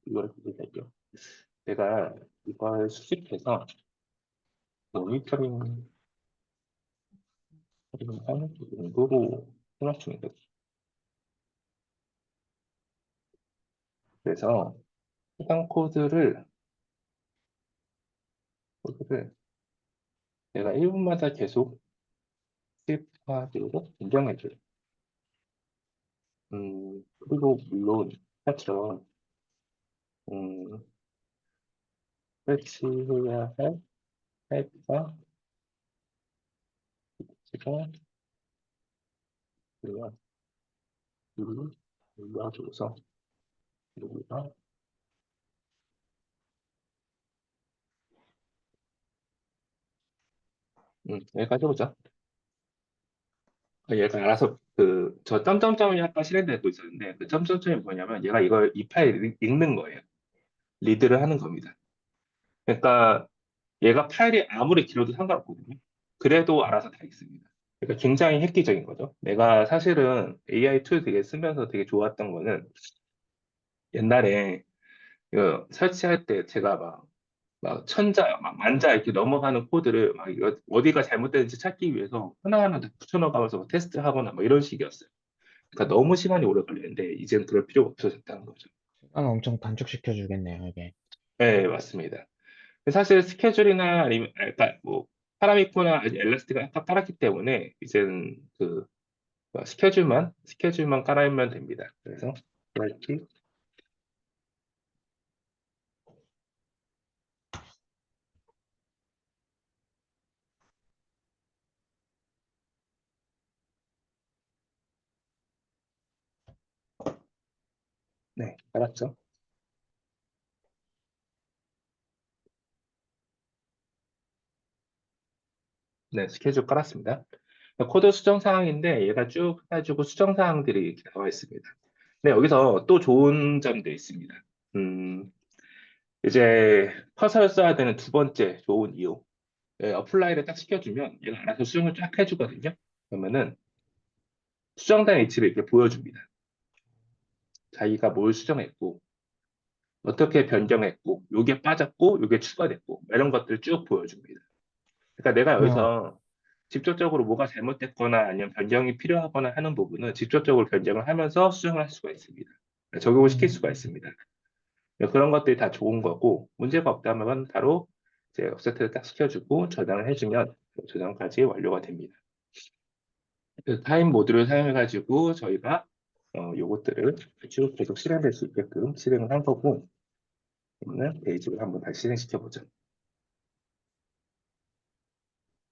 이걸 어떻게 될게요. 내가 이걸 수집해서 모니터링 하는 정도로 생각 중이거든요. 그래서 해당 코드를 내가 1분마다 계속 수집하도록 변경해줘요. 그리고 물론 사처럼 음, 설치해야 할 타입과 지가 우리가 미리 눌러줘서 여기가 여기까지 보자. 얘가 알아서 저 점점점이 약간 실행되고 있었는데 그 점점점이 뭐냐면 얘가 이 파일을 읽는 거예요. 리드를 하는 겁니다. 그러니까 얘가 파일이 아무리 길어도 상관없거든요. 그래도 알아서 다 읽습니다. 그러니까 굉장히 획기적인 거죠. 내가 사실은 AI 툴 되게 쓰면서 되게 좋았던 거는 옛날에 설치할 때 제가 막 천자, 막 만자 이렇게 넘어가는 코드를 막 이거 어디가 잘못되는지 찾기 위해서 하나하나 다 붙여넣어가면서 테스트하거나 뭐 이런 식이었어요. 그러니까 너무 시간이 오래 걸리는데 이제는 그럴 필요가 없어졌다는 거죠. 시간 엄청 단축시켜 주겠네요, 이게. 네, 맞습니다. 사실 스케줄이나 아니면 그러니까 뭐 파라미코나 엘라스틱을 다 깔았기 때문에 이제는 스케줄만 깔아주면 됩니다. 그래서 이렇게 네, 알았죠? 네, 스케줄 깔았습니다. 코드 수정 사항인데 얘가 쭉 해가지고 수정 사항들이 이렇게 나와 있습니다. 네, 여기서 또 좋은 점도 있습니다. 음, 이제 커서를 써야 되는 두 번째 좋은 이유. 네, 어플라이를 딱 시켜주면 얘가 알아서 수정을 쫙 해주거든요. 그러면은 수정된 위치를 이렇게 보여줍니다. 자기가 뭘 수정했고, 어떻게 변경했고, 요게 빠졌고, 요게 추가됐고, 이런 것들을 쭉 보여줍니다. 그러니까 내가 어, 여기서 직접적으로 뭐가 잘못됐거나 아니면 변경이 필요하거나 하는 부분은 직접적으로 변경을 하면서 수정을 할 수가 있습니다. 적용을 시킬 수가 음, 있습니다. 그런 것들이 다 좋은 거고, 문제가 없다면 바로 이제 offset를 딱 시켜주고 저장을 해주면 저장까지 완료가 됩니다. 그 타임 모드를 사용해가지고 저희가 요것들을 쭉 계속 실행될 수 있게끔 실행을 한 거고, 그러면 페이지를 한번 다시 실행시켜 보죠.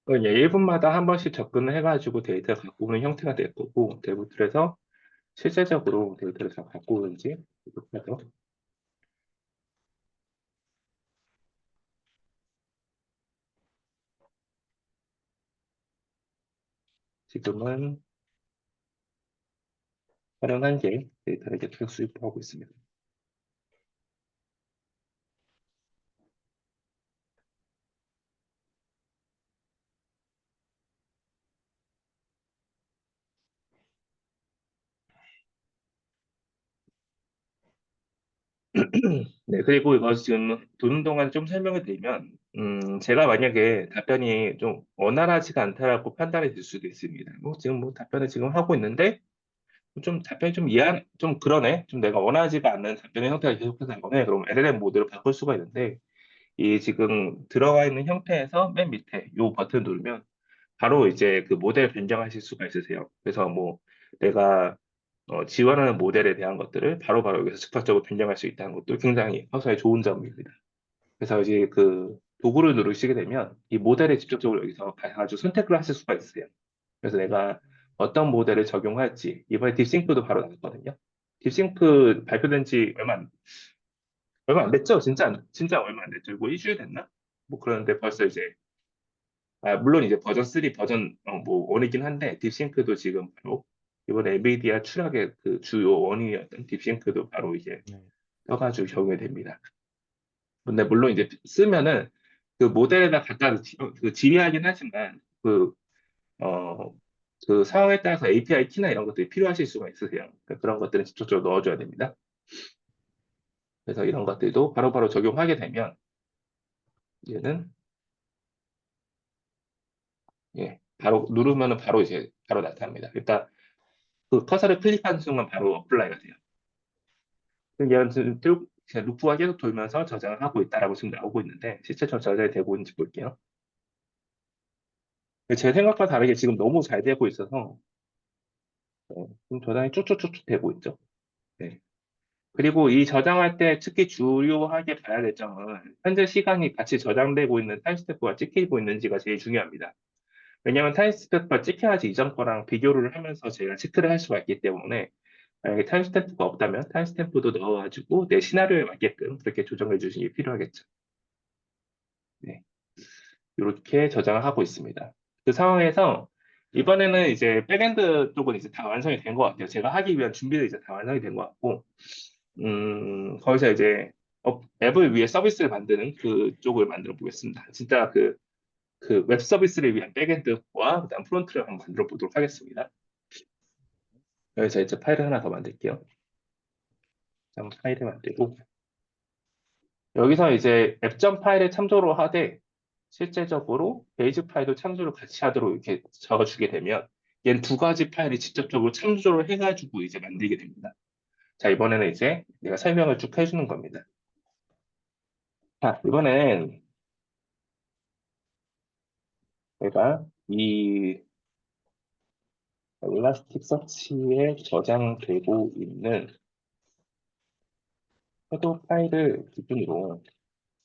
이제 1분마다 한 번씩 접근을 해가지고 데이터를 갖고 오는 형태가 될 거고, 데부틀에서 실제적으로 데이터를 잘 갖고 오는지 이렇게 해서 지금은 촬영 한 개 데이터를 이렇게 계속 수입하고 있습니다. 네, 그리고 이거 지금 도는 동안 좀 설명을 드리면, 제가 만약에 답변이 좀 원활하지가 않다라고 판단이 될 수도 있습니다. 지금 뭐 답변을 지금 하고 있는데, 좀 답변이 좀 좀 그러네. 좀 내가 원하지가 않는 답변의 형태가 계속해서 나오네. 그럼 LLM 모드를 바꿀 수가 있는데, 이 지금 들어가 있는 형태에서 맨 밑에 요 버튼 누르면 바로 이제 그 모델 변경하실 수가 있으세요. 그래서 뭐 내가 지원하는 모델에 대한 것들을 바로바로 여기서 즉각적으로 변경할 수 있다는 것도 굉장히 커서의 좋은 점입니다. 그래서 이제 그 도구를 누르시게 되면 이 모델에 직접적으로 여기서 아주 선택을 하실 수가 있어요. 그래서 내가 어떤 모델을 적용할지 이번에 딥싱크도 바로 나왔거든요. 딥싱크 발표된 지 얼마 안 됐죠? 진짜 얼마 안 됐죠? 뭐 일주일 됐나? 뭐 그런데 벌써 이제 물론 이제 버전 3 버전 뭐 1이긴 한데 딥싱크도 지금 바로 이번에 엔비디아 추락의 그 주요 원인이었던 딥싱크도 바로 이제 네. 떠가지고 적용이 됩니다. 근데 물론 이제 쓰면은 그 모델에다 갖다 그 지휘하긴 하지만 어, 그 상황에 따라서 API 키나 이런 것들이 필요하실 수가 있으세요. 그러니까 그런 것들은 직접적으로 넣어줘야 됩니다. 그래서 이런 것들도 바로바로 적용하게 되면 얘는 예, 바로 누르면은 바로 이제 바로 나타납니다. 일단 그 커서를 클릭한 순간 바로 어플라이가 돼요. 얘는 지금 루프가 계속 돌면서 저장을 하고 있다라고 지금 나오고 있는데 실제로 저장이 되고 있는지 볼게요. 제 생각과 다르게 지금 너무 잘 되고 있어서 지금 저장이 쭉쭉쭉쭉 되고 있죠. 네. 그리고 이 저장할 때 특히 주요하게 봐야 될 점은 현재 시간이 같이 저장되고 있는 타임스탬프가 찍히고 있는지가 제일 중요합니다. 왜냐하면 타임스탬프가 찍혀야지 이전 거랑 비교를 하면서 제가 체크를 할 수가 있기 때문에 만약에 타임스탬프가 없다면 타임스탬프도 넣어가지고 내 시나리오에 맞게끔 그렇게 조정해 주시는 게 필요하겠죠. 네. 이렇게 저장을 하고 있습니다. 그 상황에서 이번에는 이제 백엔드 쪽은 이제 다 완성이 된 것 같아요. 제가 하기 위한 준비도 이제 다 완성이 된 것 같고, 거기서 이제 앱을 위해 서비스를 만드는 그 쪽을 만들어 보겠습니다. 진짜 그 웹 서비스를 위한 백엔드와 그다음 프론트를 한번 만들어 보도록 하겠습니다. 여기서 이제 파일을 하나 더 만들게요. 좀 파일을 만들고 여기서 이제 앱점 파일을 참조로 하되 실제적으로 베이직 파일도 참조를 같이 하도록 이렇게 적어주게 되면 얘는 두 가지 파일을 직접적으로 참조를 해가지고 이제 만들게 됩니다. 자, 이번에는 이제 내가 설명을 쭉 해주는 겁니다. 자, 이번엔 내가 이 엘라스틱 서치에 저장되고 있는 해도 파일을 기준으로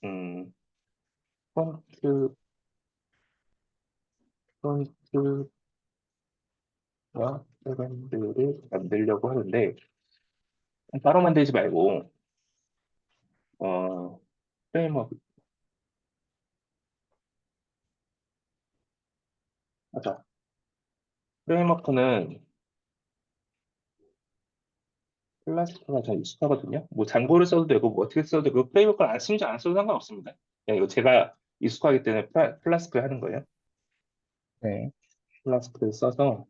음, 프론트, 프론트와 백엔드를 만들려고 하는데 따로 만들지 말고, 어, 프레임워크, 맞아. 프레임워크는 플라스틱가 잘 익숙하거든요. 뭐 장고를 써도 되고, 뭐 어떻게 써도 되고, 프레임워크를 안 쓰는지 안 써도 상관없습니다. 그냥 이거 제가 익숙하기 때문에 플라스크를 하는 거예요. 네. 플라스크를 써서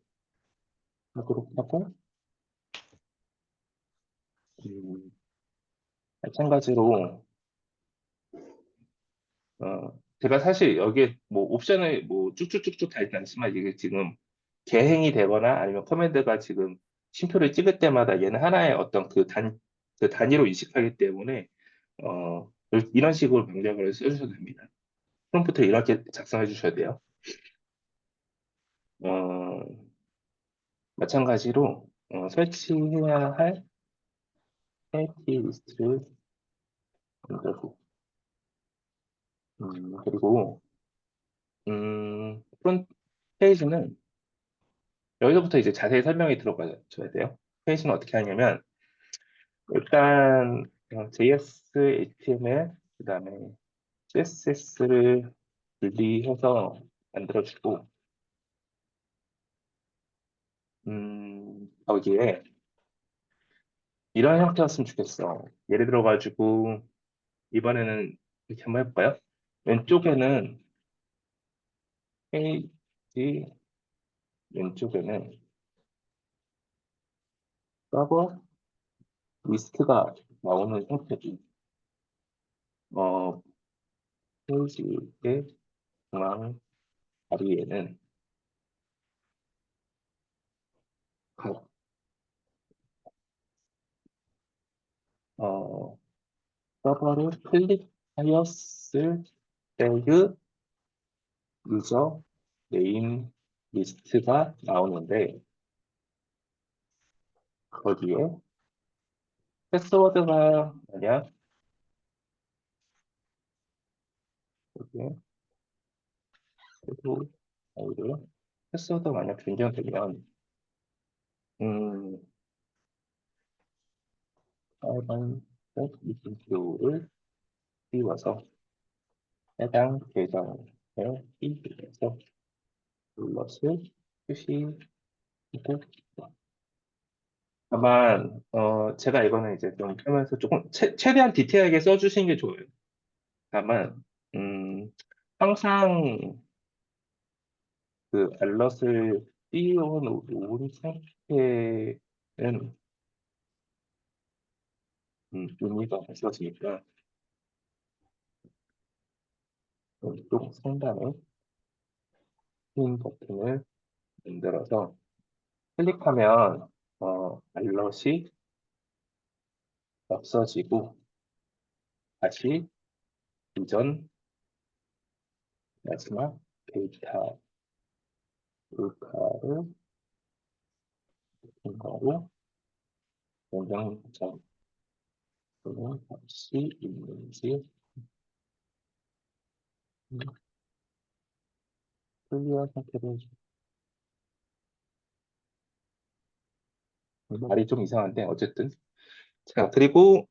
하도록 하고, 음, 마찬가지로, 제가 사실 여기에 뭐 옵션을 뭐 쭉쭉쭉쭉 다 있지 않지만 이게 지금 개행이 되거나 아니면 커맨드가 지금 쉼표를 찍을 때마다 얘는 하나의 어떤 그 단위로 인식하기 때문에 이런 식으로 명령을 써주셔도 됩니다. 프롬프트 이렇게 작성해 주셔야 돼요. 어, 마찬가지로 설치해야 할 페이지 리스트를 만들고 그리고 프론트 페이지는 여기서부터 이제 자세히 설명이 들어가줘야 돼요. 페이지는 어떻게 하냐면 일단 JS, HTML, 그다음에 CSS를 분리해서 만들어주고 거기에 이런 형태였으면 좋겠어. 예를 들어가지고 이번에는 이렇게 한번 해볼까요? 왼쪽에는 페이지 왼쪽에는 서버 리스트가 나오는 형태지. 어, 페이지의 중앙 다리에는 각, 어, 서버를 클릭하였을 때의 유저 네임 리스트가 나오는데 거기에 패스워드가 만약 여기에 그리고 아이를 패스워드가 만약 변경되면 음, 빨간색 이름표를 띄워서 해당 계정을 띄워서 눌러서 표시하고 다만 제가 이거는 이제 좀 하면서 조금 최대한 디테일하게 써주시는 게 좋아요. 다만 항상 그 알럿을 띄워놓은 상태는 의미가 없어지니까 왼쪽 상단에 흰 버튼을 만들어서 클릭하면 알럿이 없어지고 다시 이전 마지막 데이터 울카를 통과로 연장 점을 다시 있는지 클리어 상태로 말이 좀 이상한데 어쨌든 자 그리고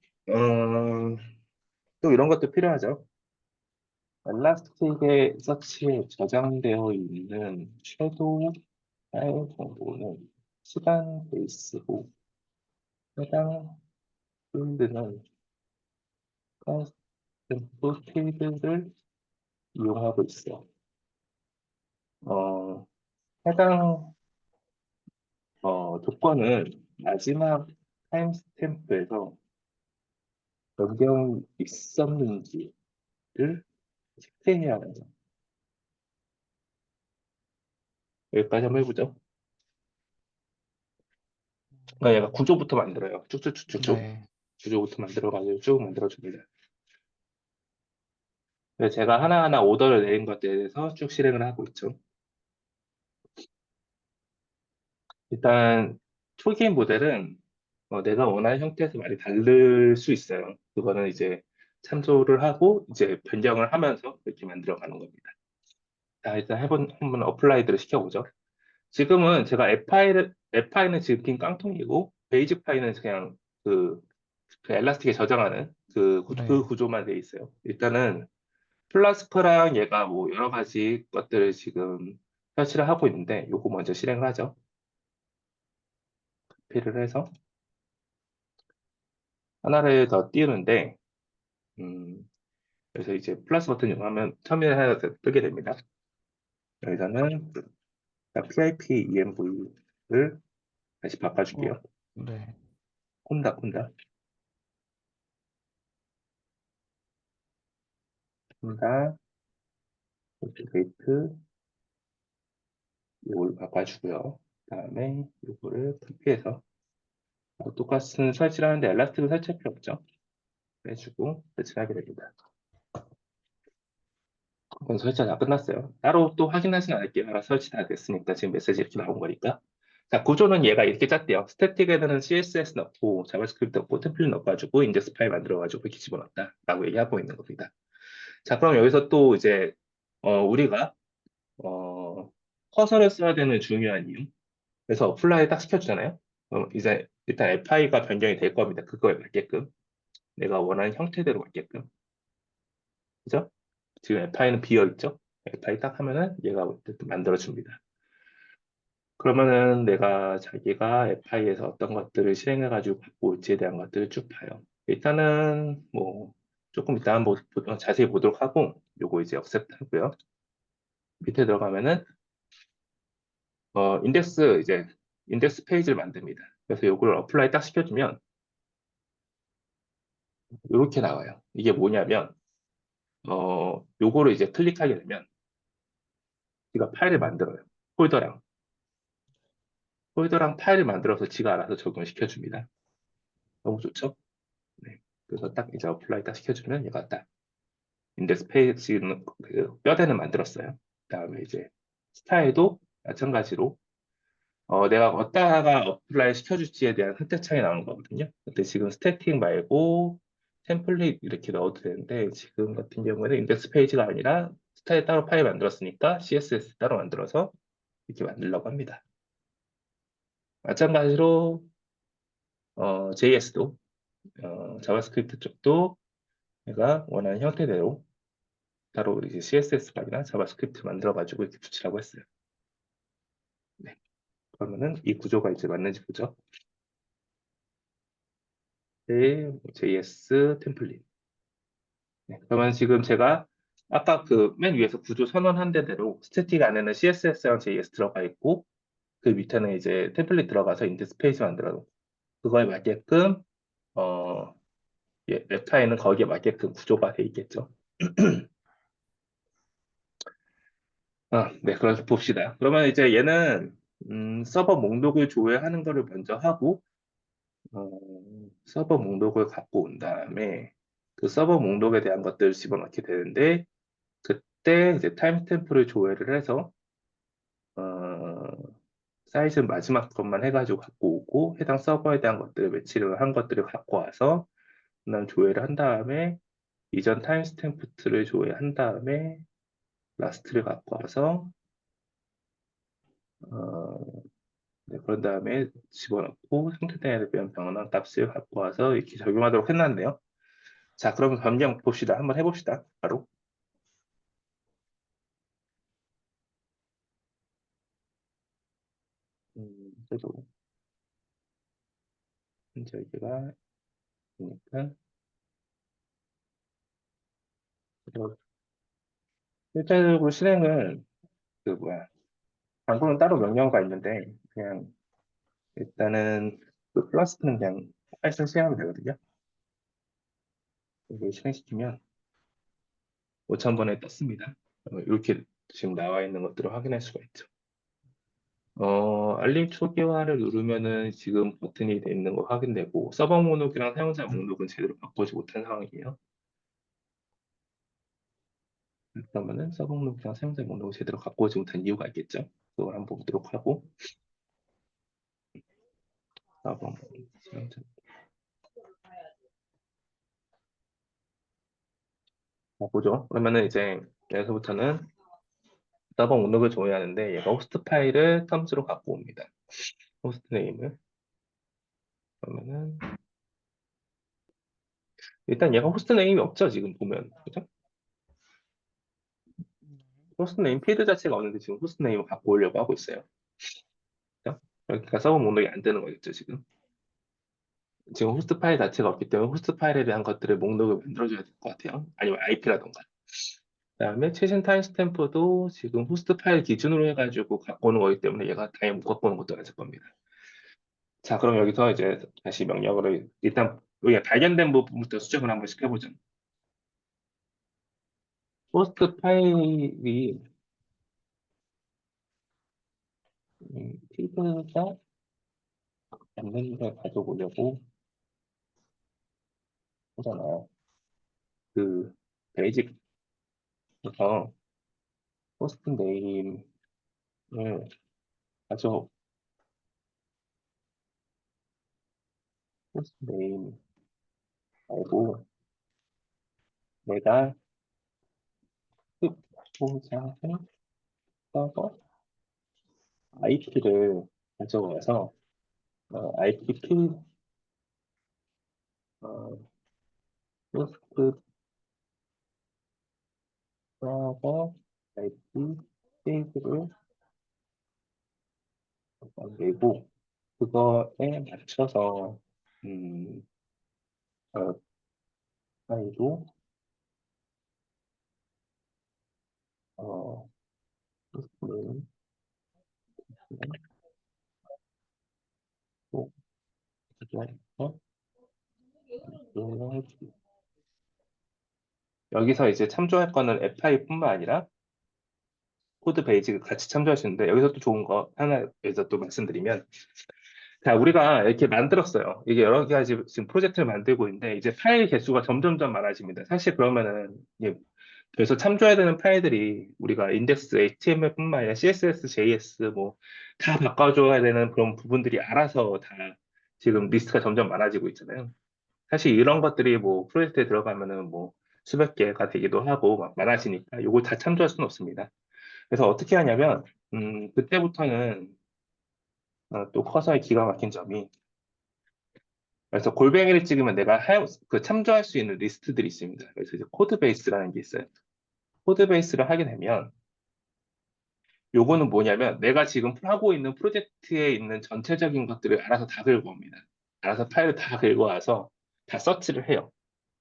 또 이런 것도 필요하죠. 엘라스틱의 서치에 저장되어 있는 섀도우 파일 정보는 시간 베이스고 해당 필드는 컨스턴트 필드를 이용하고 있어. 어, 해당 조건은 마지막 타임스탬프에서 변경이 있었는지를 체크해야 합니다. 여기까지 한번 해보죠. 얘가 구조부터 만들어요. 쭉쭉쭉쭉쭉. 네. 구조부터 만들어가지고 쭉 만들어줍니다. 그래서 제가 하나하나 오더를 내린 것에 대해서 쭉 실행을 하고 있죠. 일단 초기 모델은 내가 원하는 형태에서 많이 다를 수 있어요. 그거는 이제 참조를 하고 이제 변경을 하면서 이렇게 만들어가는 겁니다. 자, 일단 한번 어플라이드를 시켜보죠. 지금은 제가 앱 파일은 지금 빈 깡통이고 베이직 파일은 그냥 그, 그 엘라스틱에 저장하는 그 네. 구조만 돼 있어요. 일단은 플라스크랑 얘가 뭐 여러 가지 것들을 지금 설치를 하고 있는데 요거 먼저 실행을 하죠. 필을 해서 하나를 더 띄우는데 음, 그래서 이제 플러스 버튼 이용하면 터미널 하나 더 뜨게 됩니다. 여기서는 PIP ENV를 다시 어, 바꿔줄게요. 네. 콘다, 콘다, 포트레이트 이걸 바꿔주고요. 그다음에 이거를 카피해서 똑같은 설치를 하는데 엘라스틱을 설치할 필요 없죠. 빼주고 설치를 하게 됩니다. 그건 설치가 다 끝났어요. 따로 또 확인하진 않을게요. 알아서 설치 다 됐으니까 지금 메시지 이렇게 나온 거니까. 자, 구조는 얘가 이렇게 짰대요. 스태틱에는 CSS 넣고 자바스크립트 넣고 템플릿 넣어가지고 인덱스 파일 만들어가지고 이렇게 집어넣었다 라고 얘기하고 있는 겁니다. 자, 그럼 여기서 또 이제 우리가 어, 커서를 써야 되는 중요한 이유. 그래서 어플라이 딱 시켜주잖아요. 이제 일단 FI가 변경이 될 겁니다. 그거에 맞게끔. 내가 원하는 형태대로 맞게끔. 그죠? 지금 FI는 비어 있죠? FI 딱 하면은 얘가 어쨌든 만들어줍니다. 그러면은 내가 자기가 FI에서 어떤 것들을 실행해가지고 갖고 올지에 대한 것들을 쭉 봐요. 일단은 뭐 조금 이따 한번 자세히 보도록 하고 요거 이제 억셉트 하고요. 밑에 들어가면은 인덱스 페이지를 만듭니다. 그래서 요걸 어플라이 딱 시켜주면 이렇게 나와요. 이게 뭐냐면 요거를 이제 클릭하게 되면 지가 파일을 만들어요. 폴더랑 파일을 만들어서 지가 알아서 적용시켜 줍니다. 너무 좋죠? 네. 그래서 딱 이제 어플라이 딱 시켜주면 얘가 딱 인덱스 페이지는 그 뼈대는 만들었어요. 그다음에 이제 스타일도 마찬가지로 내가 어디다가 어플라이 시켜줄지에 대한 선택창이 나오는 거거든요. 근데 지금 스태틱 말고 템플릿 이렇게 넣어도 되는데 지금 같은 경우에는 인덱스 페이지가 아니라 스타일 따로 파일 만들었으니까 CSS 따로 만들어서 이렇게 만들려고 합니다. 마찬가지로 JS도 자바스크립트 쪽도 내가 원하는 형태대로 따로 이제 CSS 파일이나 자바스크립트 만들어가지고 이렇게 붙이라고 했어요. 네. 그러면은 이 구조가 이제 맞는지 보죠. 네, JS 템플릿. 네, 그러면 지금 제가 아까 그 맨 위에서 구조 선언한 대로 스태틱 안에는 CSS랑 JS 들어가 있고 그 밑에는 이제 템플릿 들어가서 인덱스 페이지 만들어 놓고 그거에 맞게끔 어, 웹타임은 거기에 맞게끔 구조가 돼 있겠죠. 네, 그래서 봅시다. 그러면 이제 얘는 서버 목록을 조회하는 거를 먼저 하고 어, 서버 목록을 갖고 온 다음에 그 서버 목록에 대한 것들을 집어넣게 되는데 그때 이제 타임스탬프를 조회를 해서 어, 사이즈 마지막 것만 해가지고 갖고 오고 해당 서버에 대한 것들을 매치를 한 것들을 갖고 와서 그다음 조회를 한 다음에 이전 타임스탬프를 조회한 다음에 라스트를 갖고 와서 어, 네, 그런 다음에 집어넣고 상태에 대한 변환 값을 갖고 와서 이렇게 적용하도록 해놨네요. 자, 그러면 변경 봅시다. 한번 해봅시다. 바로. 그래도 현재 여기가 있으니까 실제로 실행을 그 뭐야 방법은 따로 명령어가 있는데 그냥 일단은 그 플러스는 그냥 파이썬 실행하면 되거든요. 이걸 실행시키면 5,000번에 떴습니다. 이렇게 지금 나와 있는 것들을 확인할 수가 있죠. 알림 초기화를 누르면은 지금 버튼이 돼 있는 거 확인되고 서버 목록이랑 사용자 목록은 제대로 바꾸지 못한 상황이에요. 그러면은 서버 목록이랑 사용자 목록을 제대로 바꾸지 못한 이유가 있겠죠. 그걸 한번 보도록 하고 서버 목록, 사용자 보죠. 그러면은 이제 여기서부터는 서버 목록을 조회하는데 얘가 호스트 파일을 텀스로 갖고 옵니다. 호스트 네임을 그러면은 일단 얘가 호스트 네임이 없죠, 지금 보면. 그죠? 호스트 네임 필드 자체가 없는데 지금 호스트 네임을 갖고 오려고 하고 있어요. 그죠? 그러니까 서버 목록이 안 뜨는 거겠죠, 지금. 지금 호스트 파일 자체가 없기 때문에 호스트 파일에 대한 것들을 목록을 만들어줘야 될 것 같아요. 아니면 IP라던가. 그다음에 최신 타임스탬프도 지금 호스트 파일 기준으로 해가지고 갖고 오는 거기 때문에 얘가 당연히 못 갖고 오는 것도 맞을 겁니다. 자, 그럼 여기서 이제 다시 명령어를 일단 여기 발견된 부분부터 수정을 한번 시켜보죠. 호스트 파일이 필드가 없는 걸 가져오려고 하잖아요. 그 베이직부터 호스트 네임을 가져 호스트 네임 말고 내가 흑보장을 써서 IP를 가져와서 IP 필 어, 호스트 서버 IP 페이지를 만들고 그거에 맞춰서 음, 어, 파일도 어, 음, 또 가져와서 여기서 이제 참조할 거는 FI뿐만 아니라 코드 베이직을 같이 참조하시는데 여기서 또 좋은 거 하나 여기서 또 말씀드리면 자 우리가 이렇게 만들었어요. 이게 여러 가지 지금 프로젝트를 만들고 있는데 이제 파일 개수가 점점점 많아집니다. 사실 그러면은 이게 그래서 참조해야 되는 파일들이 우리가 인덱스 HTML뿐만 아니라 CSS, JS 뭐 다 바꿔줘야 되는 그런 부분들이 알아서 다 지금 리스트가 점점 많아지고 있잖아요. 사실 이런 것들이 뭐 프로젝트에 들어가면은 뭐 수백 개가 되기도 하고 막 많아지니까 요걸 다 참조할 수는 없습니다. 그래서 어떻게 하냐면 그때부터는 또 커서의 기가 막힌 점이 그래서 골뱅이를 찍으면 내가 그 참조할 수 있는 리스트들이 있습니다. 그래서 이제 코드 베이스라는 게 있어요. 코드 베이스를 하게 되면 요거는 뭐냐면 내가 지금 하고 있는 프로젝트에 있는 전체적인 것들을 알아서 다 긁어옵니다. 알아서 파일을 다 긁어와서 다 서치를 해요.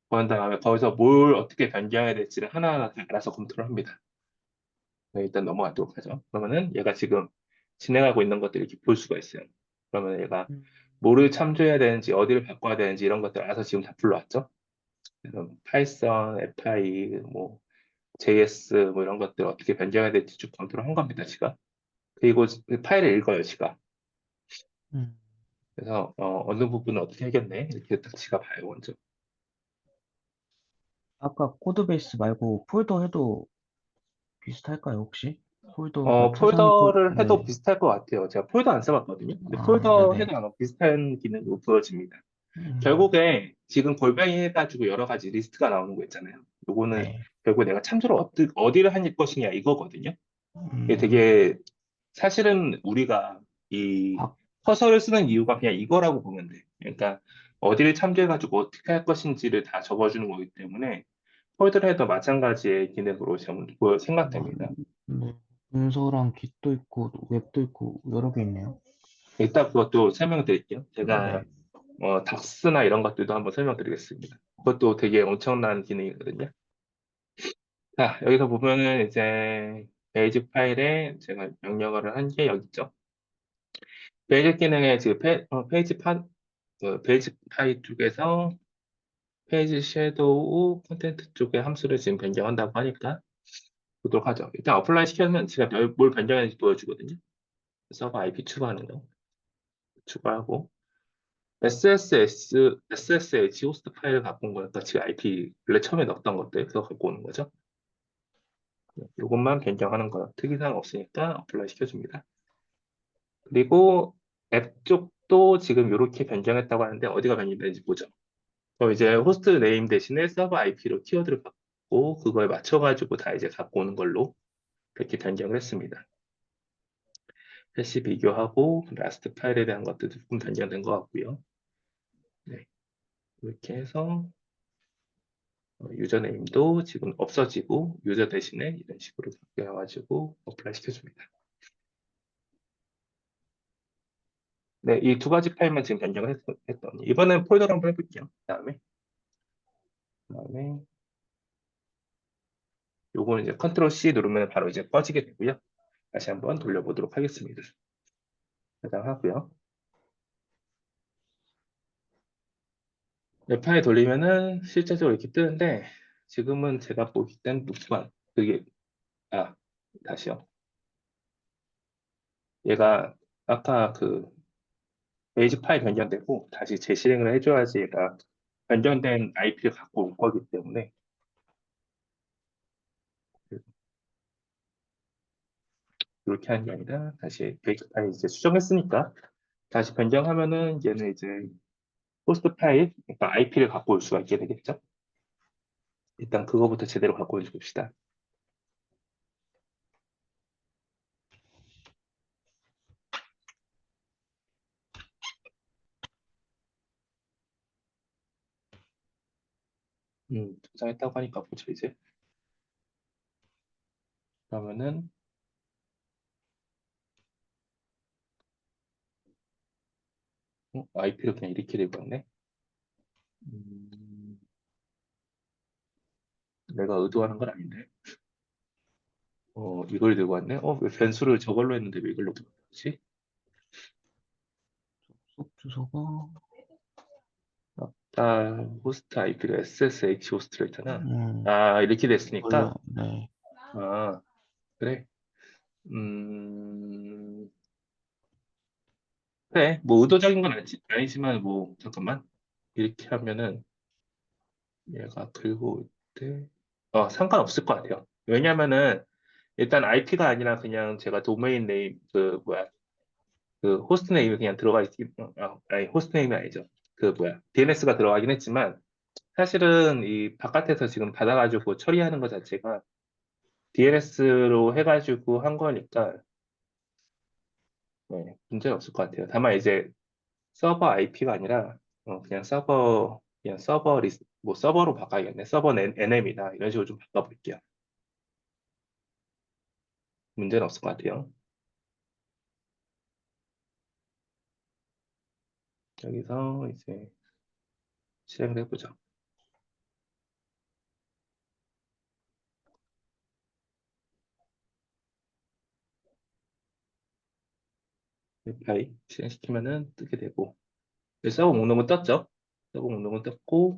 그런 다음에 거기서 뭘 어떻게 변경해야 될지를 하나하나 다 알아서 검토를 합니다. 네, 일단 넘어가도록 하죠. 그러면은 얘가 지금 진행하고 있는 것들을 이렇게 볼 수가 있어요. 그러면 얘가 음, 뭐를 참조해야 되는지, 어디를 바꿔야 되는지 이런 것들 알아서 지금 다 불러왔죠. 그래서 파이썬, FI, 뭐 JS 뭐 이런 것들 어떻게 변경해야 될지 쭉 검토를 한 겁니다, 지가. 그리고 그 파일을 읽어요, 지가. 음. 그래서 어느 부분은 어떻게 하겠네 이렇게 딱 지가 봐요, 먼저. 아까 코드 베이스 말고 폴더 해도 비슷할까요, 혹시? 폴더, 그러니까 폴더를 해도 네. 비슷할 것 같아요. 제가 폴더 안 써봤거든요. 근데 아, 폴더 네네. 해도 아마 비슷한 기능이 보여집니다. 음, 결국에 지금 골뱅이 해가지고 여러 가지 리스트가 나오는 거 있잖아요. 요거는 네. 결국 내가 참조를 어디를 할 것이냐 이거거든요. 이게 음, 되게 사실은 우리가 이 박, 커서를 쓰는 이유가 그냥 이거라고 보면 돼. 그러니까 어디를 참조해가지고 어떻게 할 것인지를 다 적어주는 거기 때문에 폴더를 해도 마찬가지의 기능으로 뭐, 생각됩니다. 뭐, 문서랑 깃도 있고, 웹도 있고, 여러 개 있네요. 일단 그것도 설명드릴게요. 제가 네. 닥스나 이런 것들도 한번 설명드리겠습니다. 그것도 되게 엄청난 기능이거든요. 자, 여기서 보면은 이제 베이직 파일에 제가 명령어를 한 게 여기 있죠. 베이직 기능에 지금 베이직 파일 쪽에서 페이지 섀도우 콘텐트 쪽에 함수를 지금 변경한다고 하니까 보도록 하죠. 일단 어플라이 시켜면 제가 뭘 변경했는지 보여주거든요. 서버 IP 추가하는 거 추가하고 SSH 호스트 파일을 갖고 온 거니까 지금 IP 원래 처음에 넣었던 것들 그거 갖고 오는 거죠. 이것만 변경하는 거 특이사항 없으니까 어플라이 시켜줍니다. 그리고 앱 쪽도 지금 이렇게 변경했다고 하는데 어디가 변경되는지 보죠. 그럼 이제 호스트 네임 대신에 서버 IP로 키워드를 받고 그거에 맞춰가지고 다 이제 갖고 오는 걸로 그렇게 변경을 했습니다. 해시 비교하고 라스트 파일에 대한 것도 조금 변경된 것 같고요. 네, 이렇게 해서 유저네임도 지금 없어지고 유저 대신에 이런 식으로 바뀌어가지고 어플라이 시켜줍니다. 네, 이 두 가지 파일만 지금 변경을 했더니 이번엔 폴더를 한번 해볼게요. 그다음에 요거는 이제 컨트롤 C 누르면 바로 이제 꺼지게 되고요. 다시 한번 돌려보도록 하겠습니다. 저장하고요. 웹파일 돌리면은 실제적으로 이렇게 뜨는데 지금은 제가 보기 땐 루트만 그게 아 다시요. 얘가 아까 그 페이지 파일 변경되고 다시 재실행을 해줘야지 얘가 변경된 IP를 갖고 올 거기 때문에 이렇게 하는 게 아니라 다시 페이지 파일 이제 수정했으니까 다시 변경하면은 얘는 이제 호스트 파일, 그러니까 IP를 갖고 올 수가 있게 되겠죠. 일단 그거부터 제대로 갖고 올 봅시다. 저장했다고 하니까 보죠 이제. 그러면은 IP를 그냥 이렇게 들고 왔네. 음, 내가 의도하는 건 아닌데. 이걸 들고 왔네. 왜 변수를 저걸로 했는데 왜 이걸로 들고 왔지? 수업 주소가, 호스트 IP를 SSH 호스트로 했잖아. 음, 아, 이렇게 이걸로, 됐으니까, 네. 아, 그래. 음, 그래. 뭐 의도적인 건 아니지만, 뭐, 잠깐만. 이렇게 하면은 얘가 들고 올 때, 상관없을 것 같아요. 왜냐면은, 일단 IP가 아니라 그냥 제가 도메인 네임, 뭐야, 호스트 네임이 그냥 들어가 아니, 호스트 네임이 아니죠. DNS가 들어가긴 했지만, 사실은 이 바깥에서 지금 받아가지고 처리하는 것 자체가 DNS로 해가지고 한 거니까 네, 문제는 없을 것 같아요. 다만 이제 서버 IP가 아니라 그냥 서버 뭐 서버로 바꿔야겠네. 서버 NM이나 이런 식으로 좀 바꿔볼게요. 문제는 없을 것 같아요. 여기서 이제 실행을 해보죠. 파이 실행시키면은 뜨게 되고 서버 목록은 떴죠. 서버 목록은 떴고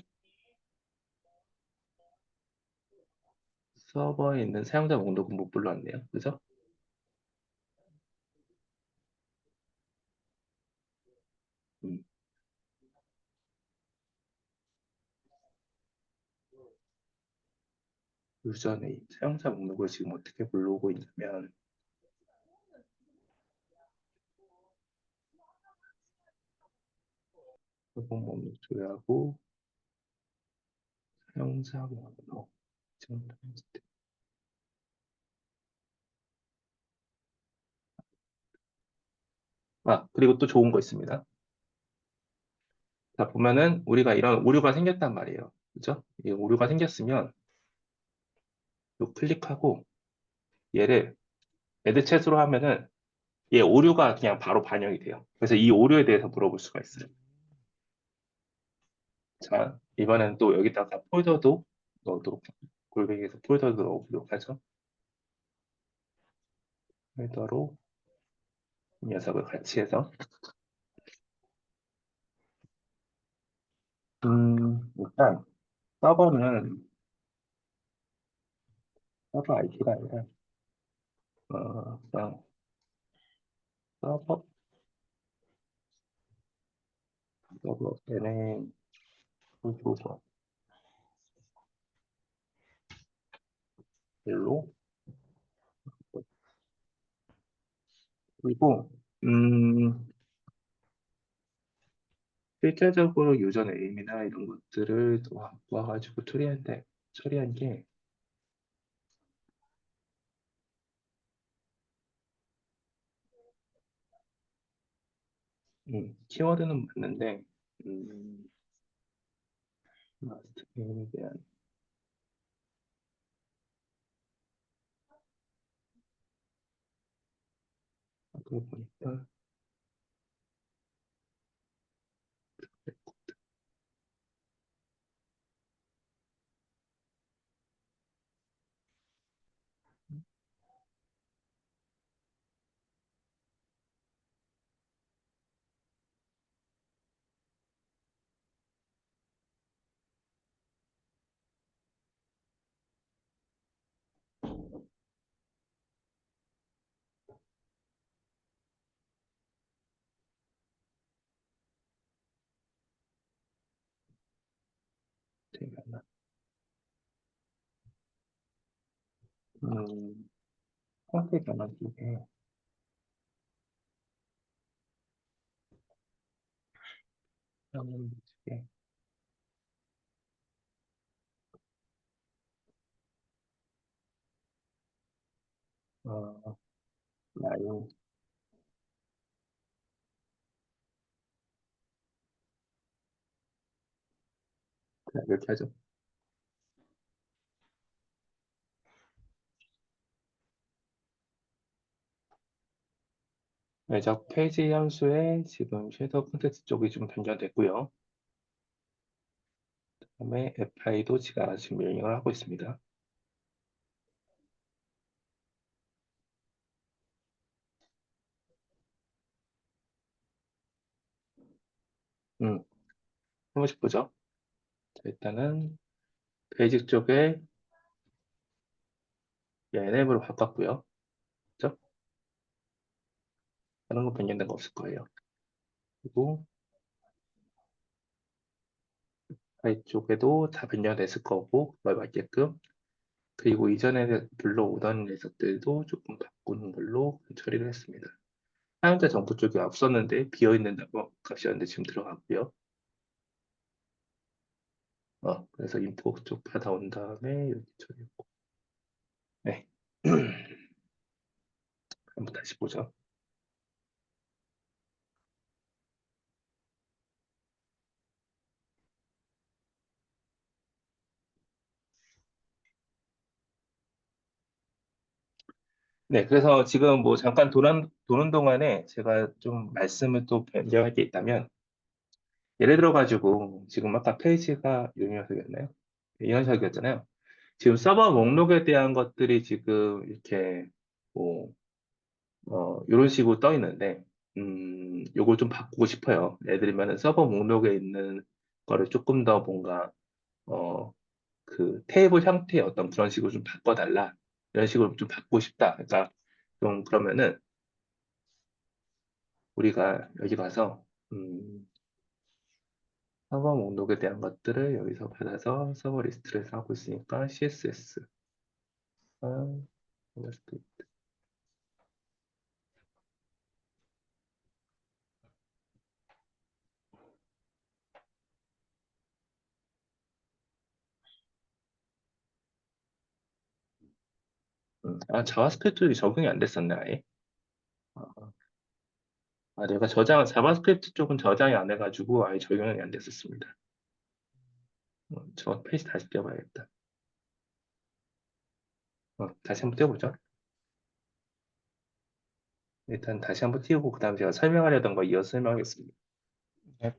서버에 있는 사용자 목록은 못 불러왔네요. 그죠? 음, 유저네임, 사용자 목록을 지금 어떻게 불러오고 있냐면 서버 목록 조회하고 사용자 목록 그리고 또 좋은 거 있습니다. 자, 보면은 우리가 이런 오류가 생겼단 말이에요. 그죠? 이 오류가 생겼으면 요 클릭하고 얘를 애드 챗으로 하면은 얘 오류가 그냥 바로 반영이 돼요. 그래서 이 오류에 대해서 물어볼 수가 있어요. 자, 이번엔 또 여기다가 폴더도 넣도록 골뱅이에서 폴더도 넣어보도록 하죠. 폴더로 이 녀석을 같이 해서 일단 서버는 서버 IP가 아니라 그냥 서버 서버 NA 조서 별로 그리고 실제적으로 유저 네임이나 이런 것들을 모아가지고 처리한 게 키워드는 맞는데 마스터 네임에 대한 그러고 보니까 되게 안 나. 선택 안 하기에 하는 게 어, 나요. 그냥 이렇게 하죠. 외적 페이지 함수에 지금 쉐더 콘텍스트 쪽이 좀 변경됐고요. 그다음에 fi도 제가 지금 명령을 하고 있습니다. 한 번씩 보죠. 자, 일단은 베이직 쪽에 enab로 바꿨고요. 그죠? 다른 거 변경된 거 없을 거예요. 그리고 파이 쪽에도 다 변경됐을 거고 그걸 맞게끔 그리고 이전에 불러오던 녀석들도 조금 바꾸는 걸로 처리를 했습니다. 사용자 정보 쪽이 없었는데 비어있는 값이었는데 지금 들어갔고요. 그래서 인포 쪽 받아온 다음에 이렇게 처리했고. 네. 한번 다시 보죠. 네, 그래서 지금 뭐 잠깐 도는 동안에 제가 좀 말씀을 또 변경할 게 있다면, 예를 들어가지고, 지금 아까 페이지가 이 녀석이었나요? 이 녀석이었잖아요. 지금 서버 목록에 대한 것들이 지금 이렇게, 뭐, 이런 식으로 떠 있는데, 요걸 좀 바꾸고 싶어요. 예를 들면은 서버 목록에 있는 거를 조금 더 뭔가, 어, 그 테이블 형태의 어떤 그런 식으로 좀 바꿔달라. 이런 식으로 좀 바꾸고 싶다. 그러니까 좀 그러면은 우리가 여기 가서 서버 목록에 대한 것들을 여기서 받아서 서버 리스트에서 하고 있으니까 CSS 자바스크립트 적용이 안 됐었네 아예. 아, 내가 자바스크립트 쪽은 저장이 안 해가지고 아예 적용이 안 됐었습니다. 저 페이지 다시 띄워봐야겠다. 다시 한번 띄워보죠. 일단 다시 한번 띄우고 그 다음 제가 설명하려던 거 이어서 설명하겠습니다. 네.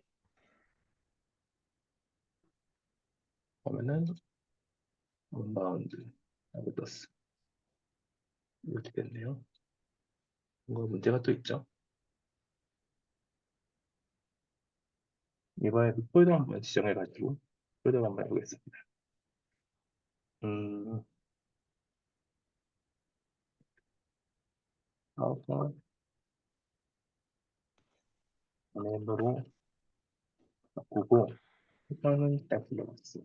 그러면은 언바운드 하고 떴어. 이렇게 됐네요. 뭔가 문제가 또 있죠. 이번에 그 폴더 한번 지정해가지고 폴더 한번 해보겠습니다. 음, 아웃사 멤버로 바꾸고 일단은 딱 불러봤어.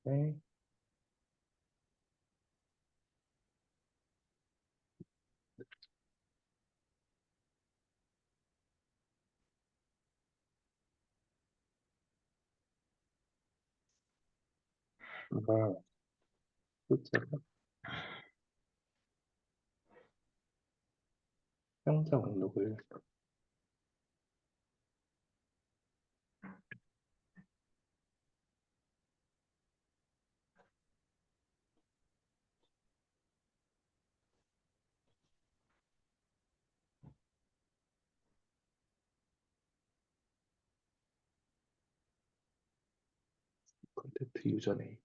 네, 이거 숫자가 평자 목록을 콘텐츠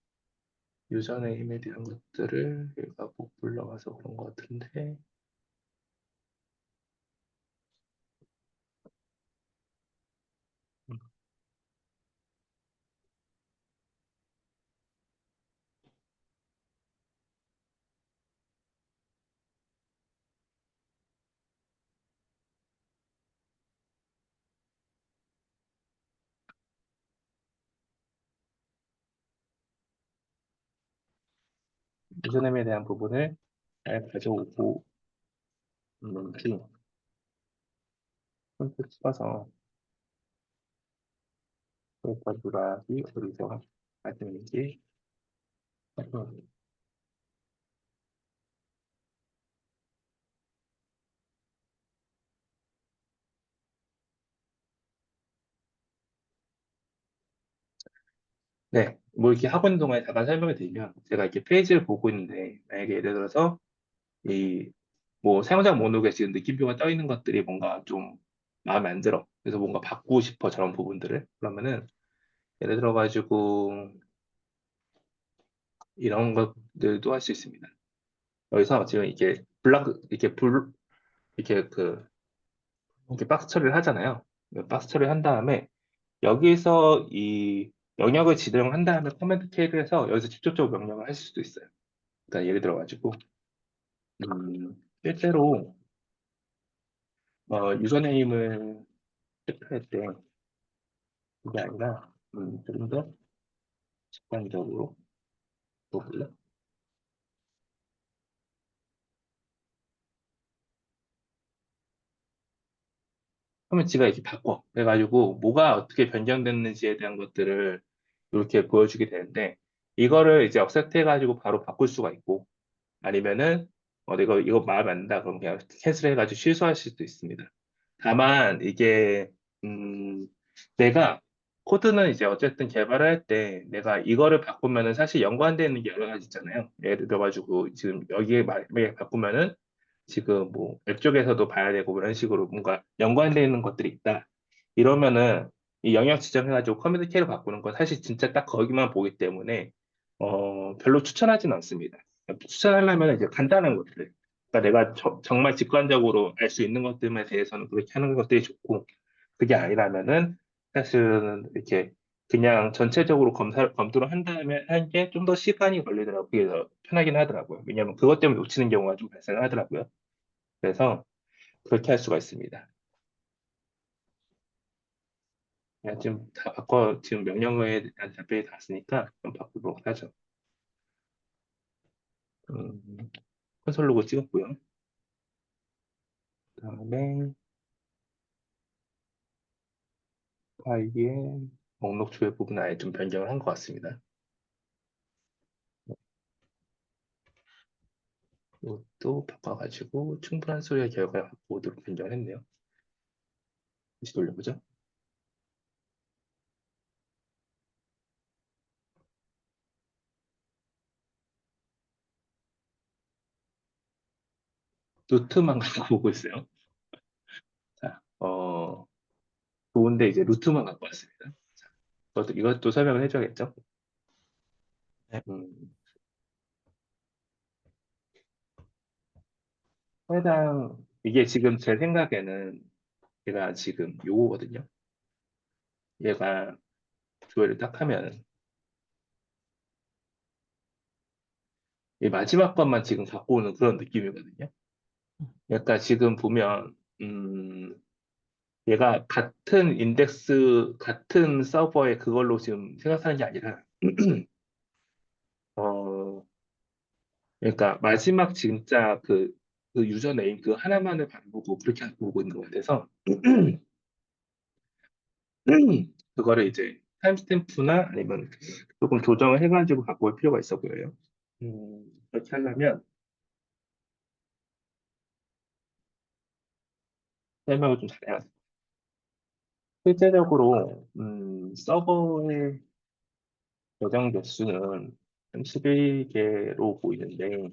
유저네임에 대한 것들을 얘가 못 불러와서 그런 것 같은데, 음, 유저네임에 대한 부분을 잘 가져오고 있는지 콘텐츠 봐서 그러니까 누락이 어디서 발생인지 살펴봅니다. 네, 뭐 이렇게 하고 있는 동안에 잠깐 설명을 드리면 제가 이렇게 페이지를 보고 있는데 만약에 예를 들어서 이 뭐 사용자 목록에 지금 느낌표가 떠 있는 것들이 뭔가 좀 마음에 안 들어. 그래서 뭔가 바꾸고 싶어 저런 부분들을. 그러면은 예를 들어 가지고 이런 것들도 할 수 있습니다. 여기서 지금 이게 이렇게 이렇게 박스 처리를 하잖아요. 박스 처리를 한 다음에 여기서 이 영역을 지정한 다음에 커맨드 K를 해서 여기서 직접적으로 명령을 할 수도 있어요. 그러니까 예를 들어 가지고 실제로 유저네임을 체크할 때 그게 아니라 좀 더 직관적으로 볼래? 그러면 지가 이렇게 바꿔. 그래가지고 뭐가 어떻게 변경됐는지에 대한 것들을 이렇게 보여주게 되는데 이거를 이제 억세트 해가지고 바로 바꿀 수가 있고 아니면은 내가 이거 마음에 안 든다 그럼 그냥 캔슬 해가지고 취소할 수도 있습니다. 다만 이게 음, 내가 코드는 이제 어쨌든 개발을 할 때 내가 이거를 바꾸면은 사실 연관되어 있는 게 여러 가지 있잖아요. 예를 들어가지고 지금 여기에 만약에 바꾸면은 지금 뭐 앱 쪽에서도 봐야 되고 뭐 이런 식으로 뭔가 연관되어 있는 것들이 있다. 이러면은 이 영역 지정해가지고 커뮤니티를 바꾸는 건 사실 진짜 딱 거기만 보기 때문에 별로 추천하지는 않습니다. 추천하려면 이제 간단한 것들. 그러니까 내가 정말 직관적으로 알 수 있는 것들에 대해서는 그렇게 하는 것들이 좋고, 그게 아니라면은 사실은 이렇게 그냥 전체적으로 검토를 한 다음에 한 게 좀 더 시간이 걸리더라고요. 그게 더 편하긴 하더라고요. 왜냐하면 그것 때문에 놓치는 경우가 좀 발생하더라고요. 그래서 그렇게 할 수가 있습니다. 그냥 지금 다 지금 명령어에 대한 답변이 다 왔으니까 좀 바꾸도록 하죠. 음, 콘솔 로고 찍었고요. 그다음에 파일의 목록 조회 부분 아예 좀 변경을 한 것 같습니다. 이것도 바꿔가지고 충분한 소리의 결과를 갖고 오도록 변경을 했네요. 다시 돌려보죠. 루트만 갖고 오고 있어요. 자, 좋은데 이제 루트만 갖고 왔습니다. 자, 이것도 설명을 해줘야겠죠? 네. 이게 지금 제 생각에는 얘가 지금 요거거든요. 얘가 조회를 딱 하면 이 마지막 것만 지금 갖고 오는 그런 느낌이거든요. 그러니까 지금 보면 얘가 같은 인덱스, 같은 서버에 그걸로 지금 생각하는 게 아니라, 어, 그러니까 마지막 진짜 그 유저네임 그 하나만을 바꾸고 그렇게 보고 있는 것 같아서, 그거를 이제 타임스탬프나 아니면 조금 조정을 해가지고 갖고 올 필요가 있어 보여요. 그렇게 하려면 설명을 좀 잘해야 돼. 실제적으로, 서버의 저장 개수는 31개로 보이는데,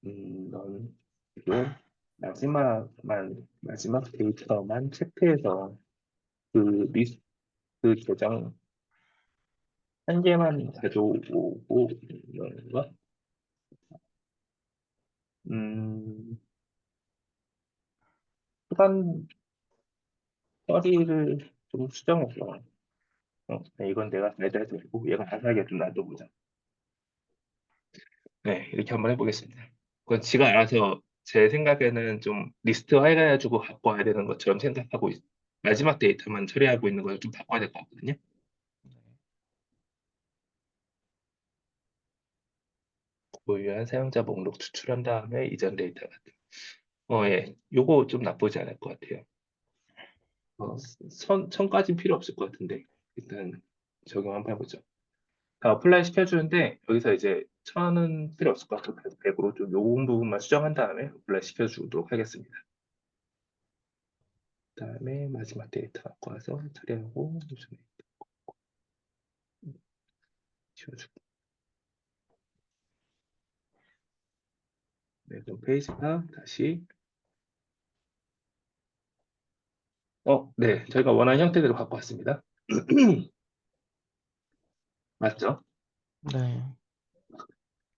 넌 지금 마지막 데이터만 체크해서 그 리스트 저장 한 개만 가져오고, 이런 거. 음, 수단 처리를 좀 수정해서, 이건 내가 배달해드리고 얘가 안 사게 좀 놔둬보자. 네, 이렇게 한번 해보겠습니다. 그건 지가 알아서 제 생각에는 좀 리스트화 해가지고 갖고 와야 되는 것처럼 생각하고 마지막 데이터만 처리하고 있는 걸 좀 바꿔야 될 것 같거든요. 고유한 사용자 목록 추출한 다음에 이전 데이터 같은. 예. 요거 좀 나쁘지 않을 것 같아요. 천까진 필요 없을 것 같은데. 일단 적용 한번 해보죠. 다 어플라이 시켜주는데, 여기서 이제 천은 필요 없을 것 같고, 100으로 좀 요금 부분만 수정한 다음에 어플라이 시켜주도록 하겠습니다. 그다음에 마지막 데이터 갖고 와서 처리하고, 요즘에 지워주고. 네, 그럼 페이지가 다시, 네. 저희가 원하는 형태대로 갖고 왔습니다. 맞죠? 네.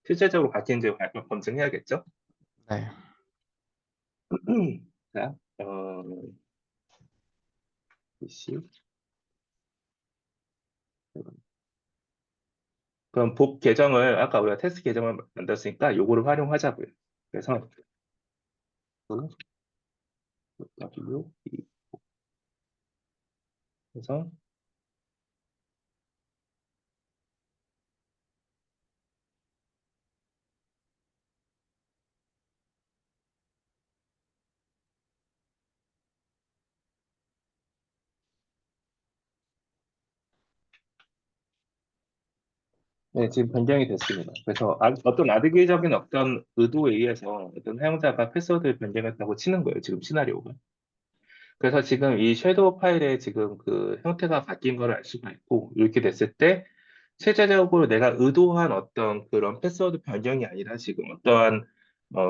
실제적으로 바뀐지 검증해야겠죠? 네. 자, PC. 그럼 복 계정을, 아까 우리가 테스트 계정을 만들었으니까 요거를 활용하자고요. 그래서, W, 그래서, 네, 지금 변경이 됐습니다. 그래서 어떤 아드계적인 어떤 의도에 의해서 어떤 사용자가 패스워드를 변경했다고 치는 거예요. 지금 시나리오가. 그래서 지금 이 섀도우 파일에 지금 그 형태가 바뀐 걸 알 수가 있고, 이렇게 됐을 때, 실제적으로 내가 의도한 어떤 그런 패스워드 변경이 아니라 지금 어떠한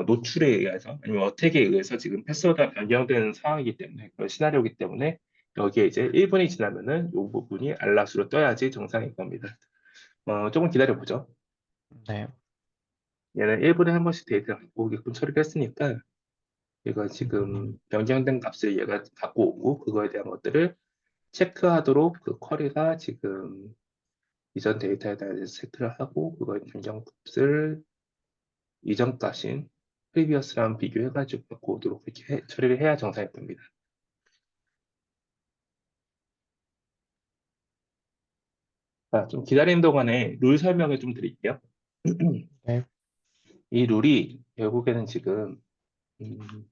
노출에 의해서 아니면 어택에 의해서 지금 패스워드가 변경되는 상황이기 때문에, 그런 시나리오이기 때문에, 여기에 이제 1분이 지나면은 이 부분이 알람수로 떠야지 정상인 겁니다. 조금 기다려보죠. 네. 얘는 1분에 한 번씩 데이터 갖고 오게끔 처리를 했으니까, 얘가 지금 변경된 값을 얘가 갖고 오고, 그거에 대한 것들을 체크하도록 그 쿼리가 지금 이전 데이터에 대해서 체크를 하고, 그거의 변경값을 이전 값인 previous랑 비교해가지고 갖고 오도록 이렇게 처리를 해야 정상일 겁니다. 좀 기다리는 동안에 룰 설명을 좀 드릴게요. 네. 이 룰이 결국에는 지금, 음,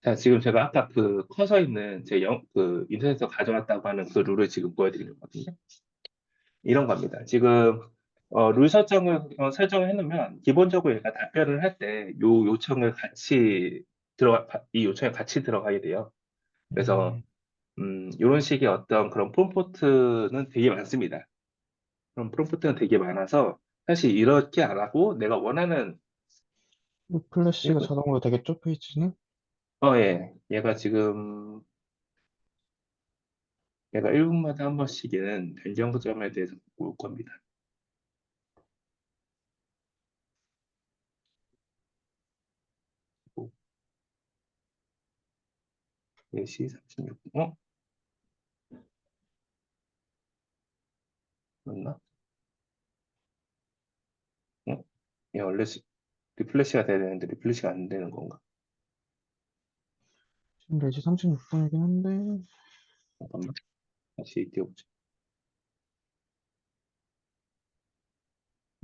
자, 지금 제가 아까 그 커서 있는 그 인터넷에서 가져왔다고 하는 그 룰을 지금 보여드리는 거거든요. 이런 겁니다. 지금 룰 설정을 설정을 해놓으면 기본적으로 얘가 답변을 할 때 요 요청을 같이 이 요청에 같이 들어가게 돼요. 그래서 이런 식의 어떤 그런 프롬프트는 되게 많습니다. 그런 프롬프트는 되게 많아서 사실 이렇게 안 하고 내가 원하는 플래시가 일본 자동으로 되겠죠, 페이지는? 예. 얘가 1분마다 한 번씩은 변경점에 대해서 올 겁니다. 오, 4시 36분. 맞나? 어? 얘 원래 리플래시가 돼야 되는데 리플래시가 안 되는 건가? 지금 4시 36분이긴 한데, 잠깐만. 다시 띄워보자.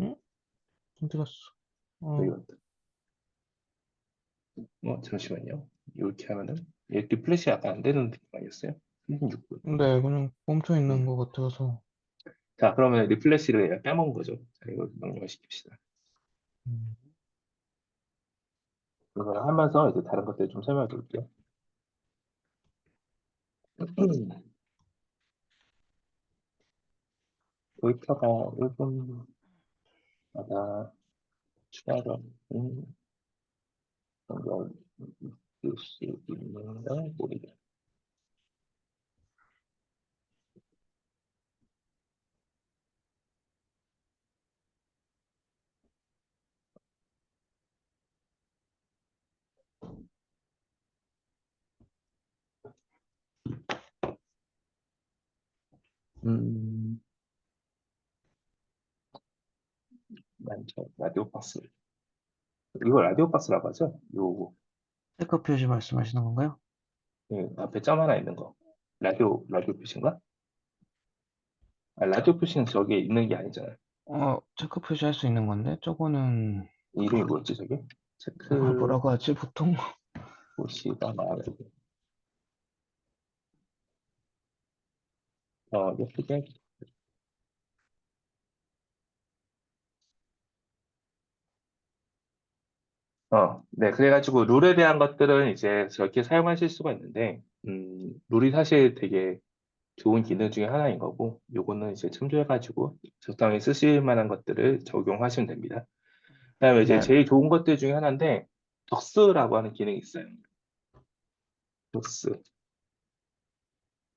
응? 어디 갔어? 여기 어, 왔다. 잠시만요. 이렇게 하면은 얘 리플래시 아까 안 되는 느낌 아니었어요? 36분. 네, 그냥 멈춰 있는 음. 것 같아서. 자, 그러면 리플래시를 얘가 빼먹은 거죠. 자, 이거 명령을 시킵시다. 음, 이걸 하면서 이제 다른 것들 좀 설명해 드릴게요. 데이터가 1분마다 추가로 연결. 수 있는가 모르겠다. 음, 많죠. 라디오 박스. 이거 라디오 박스라고 하죠? 요, 체크 표시 말씀하시는 건가요? 예, 앞에 점 하나 있는 거. 라디오 표시인가? 아, 라디오 표시는 저기에 있는 게 아니잖아요. 체크 표시 할 수 있는 건데, 저거는, 이름이 뭐였지, 저게? 저걸 체크 뭐라고 하지, 보통? 표시가 나와요. 예쁘게. 네. 그래가지고 룰에 대한 것들은 이제 저렇게 사용하실 수가 있는데, 룰이 사실 되게 좋은 기능 중에 하나인 거고, 요거는 이제 참조해가지고 적당히 쓰실 만한 것들을 적용하시면 됩니다. 그다음에 이제 네. 제일 좋은 것들 중에 하나인데, 덕스라고 하는 기능이 있어요. 덕스.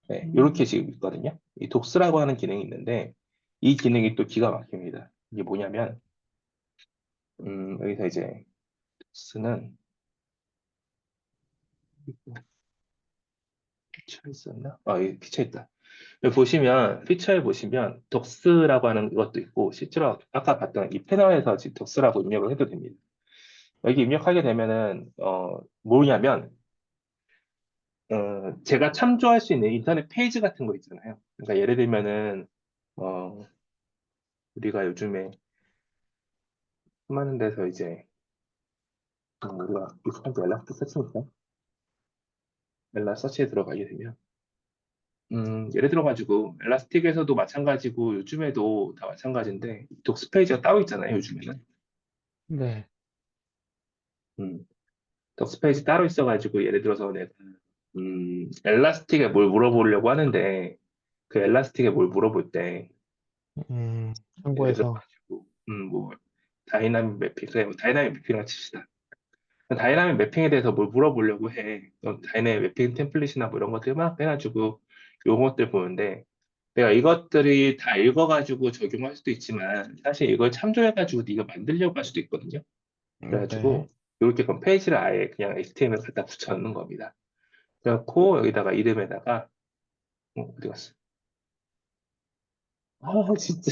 네. 요렇게 음, 지금 있거든요. 이 독스라고 하는 기능이 있는데, 이 기능이 또 기가 막힙니다. 이게 뭐냐면, 여기서 이제 덕스는, 피처 있었나? 여기 피처 있다. 여기 보시면, 피처에 보시면, 덕스라고 하는 것도 있고, 실제로 아까 봤던 이 패널에서 지금 덕스라고 입력을 해도 됩니다. 여기 입력하게 되면은, 뭐냐면, 제가 참조할 수 있는 인터넷 페이지 같은 거 있잖아요. 그러니까 예를 들면은, 어, 우리가 요즘에 수많은 데서 이제, 우리가 익숙한 엘라스트 서치니까, 엘라 서치에 들어가게 되면, 예를 들어가지고, 엘라스틱에서도 마찬가지고, 요즘에도 다 마찬가지인데, 독스 페이지가 따로 있잖아요, 요즘에는. 네. 음, 덕스페이지 따로 있어가지고 예를 들어서 내가 엘라스틱에 뭘 물어보려고 하는데 그 엘라스틱에 뭘 물어볼 때 예를 참고해서, 들어가지고 뭐 다이나믹 매핑 그래 뭐 다이나믹 매핑이라 칩시다. 다이나믹 매핑에 대해서 뭘 물어보려고 해. 다이나믹 매핑 템플릿이나 뭐 이런 것들 막 해가지고 요것들 보는데 내가 이것들이 다 읽어가지고 적용할 수도 있지만 사실 이걸 참조해가지고 네가 만들려고 할 수도 있거든요. 네. 그래가지고 이렇게 그럼 페이지를 아예 그냥 HTML 갖다 붙여넣는 겁니다. 그래갖고 여기다가 이름에다가 어디 갔어? 아 진짜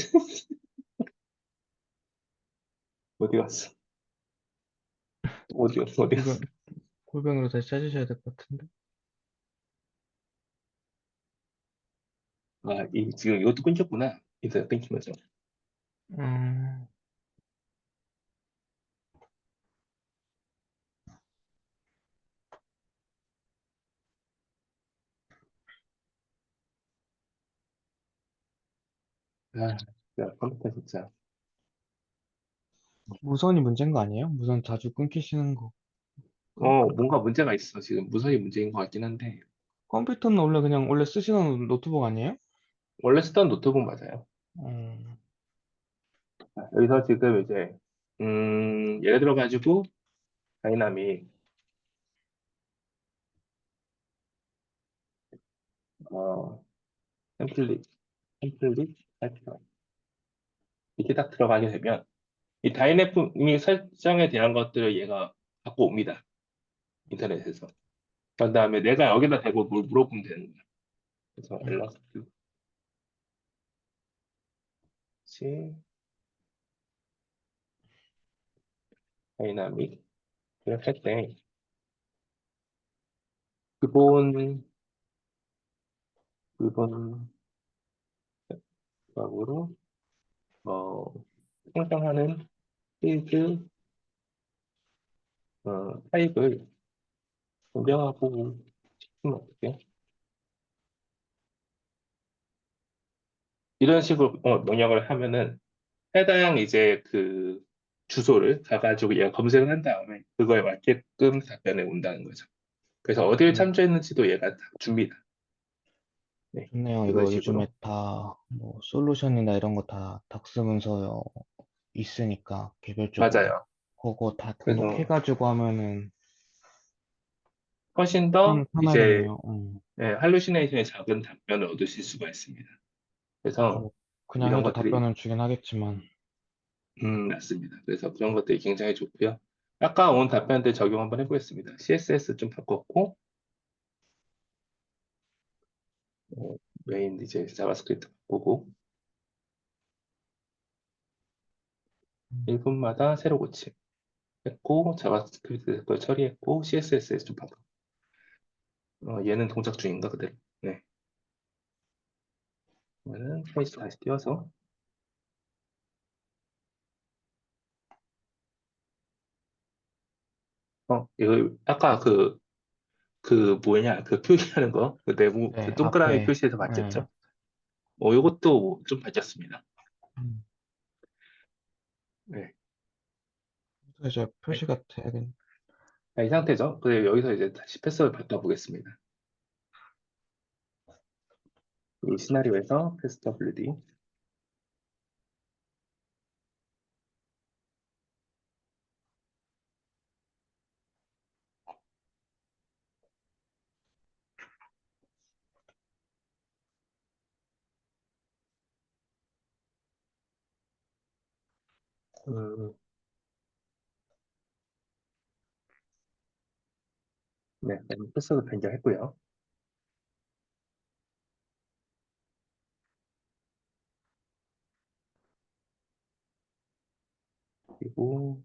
어디 갔어? 어디 갔어? 골뱅, 골뱅이로 다시 찾으셔야 될 것 같은데. 이 지금 이것도 끊겼구나. 인터넷 끊기면서. 음, 진짜 컴퓨터 진짜. 무선이 문제인 거 아니에요? 무선 자주 끊기시는 거. 뭔가 문제가 있어. 지금 무선이 문제인 것 같긴 한데 컴퓨터는 원래 쓰시는 노트북 아니에요? 원래 쓰던 노트북 맞아요. 음, 여기서 지금 이제 예를 들어 가지고 다이나믹 어 템플릿 템플릿 살펴 이렇게 딱 들어가게 되면 이 다이내믹 설정에 대한 것들을 얘가 갖고 옵니다. 인터넷에서. 그 다음에 내가 여기다 대고 뭘 물어보면 되는 거야. 그래서 음, 엘라스틱 다이나믹 이렇게 할 때 기본 기본 값으로 어, 생성하는 필드 타입을 변경하고 싶으면 어떻게? 이런 식으로 명령을 하면은 해당 이제 그 주소를 가가지고 얘가 검색을 한 다음에 그거에 맞게끔 답변이 온다는 거죠. 그래서 어디를 음, 참조했는지도 얘가 다 줍니다. 네, 좋네요. 이런 이거 요즘에 식으로. 다, 뭐, 솔루션이나 이런 거 다 닥쓰면서 있으니까, 개별적으로. 맞아요. 그거 다 그래서 등록해가지고 하면은, 훨씬 더 이제 편하겠네요. 할루시네이션의 작은 답변을 얻으실 수가 있습니다. 그래서 뭐, 그냥 이런 해도 것들이 답변은 주긴 하겠지만, 맞습니다. 그래서 그런 것들이 굉장히 좋고요. 아까 온 답변들 적용 한번 해보겠습니다. CSS 좀 바꿨고 어, 메인 이제 자바스크립트 바꾸고 음, 1분마다 새로 고침 했고 자바스크립트 걸 처리했고 CSS 좀 바꿨고 얘는 동작 중인가 그대로. 네. 그러면은 페이지 다시 띄워서 이거 아까 그 뭐냐 그 표기하는 거 그 네모 그 네, 동그라미 앞에, 표시해서 네. 바뀌었죠? 요것도 좀 바뀌었습니다. 음, 네. 이제 네. 표시가 되겠, 이 상태죠. 그리고 여기서 이제 다시 패스를 바꿔보겠습니다. 이 시나리오에서 패스 WD 음, 네, 패스도 변경했고요. 그리고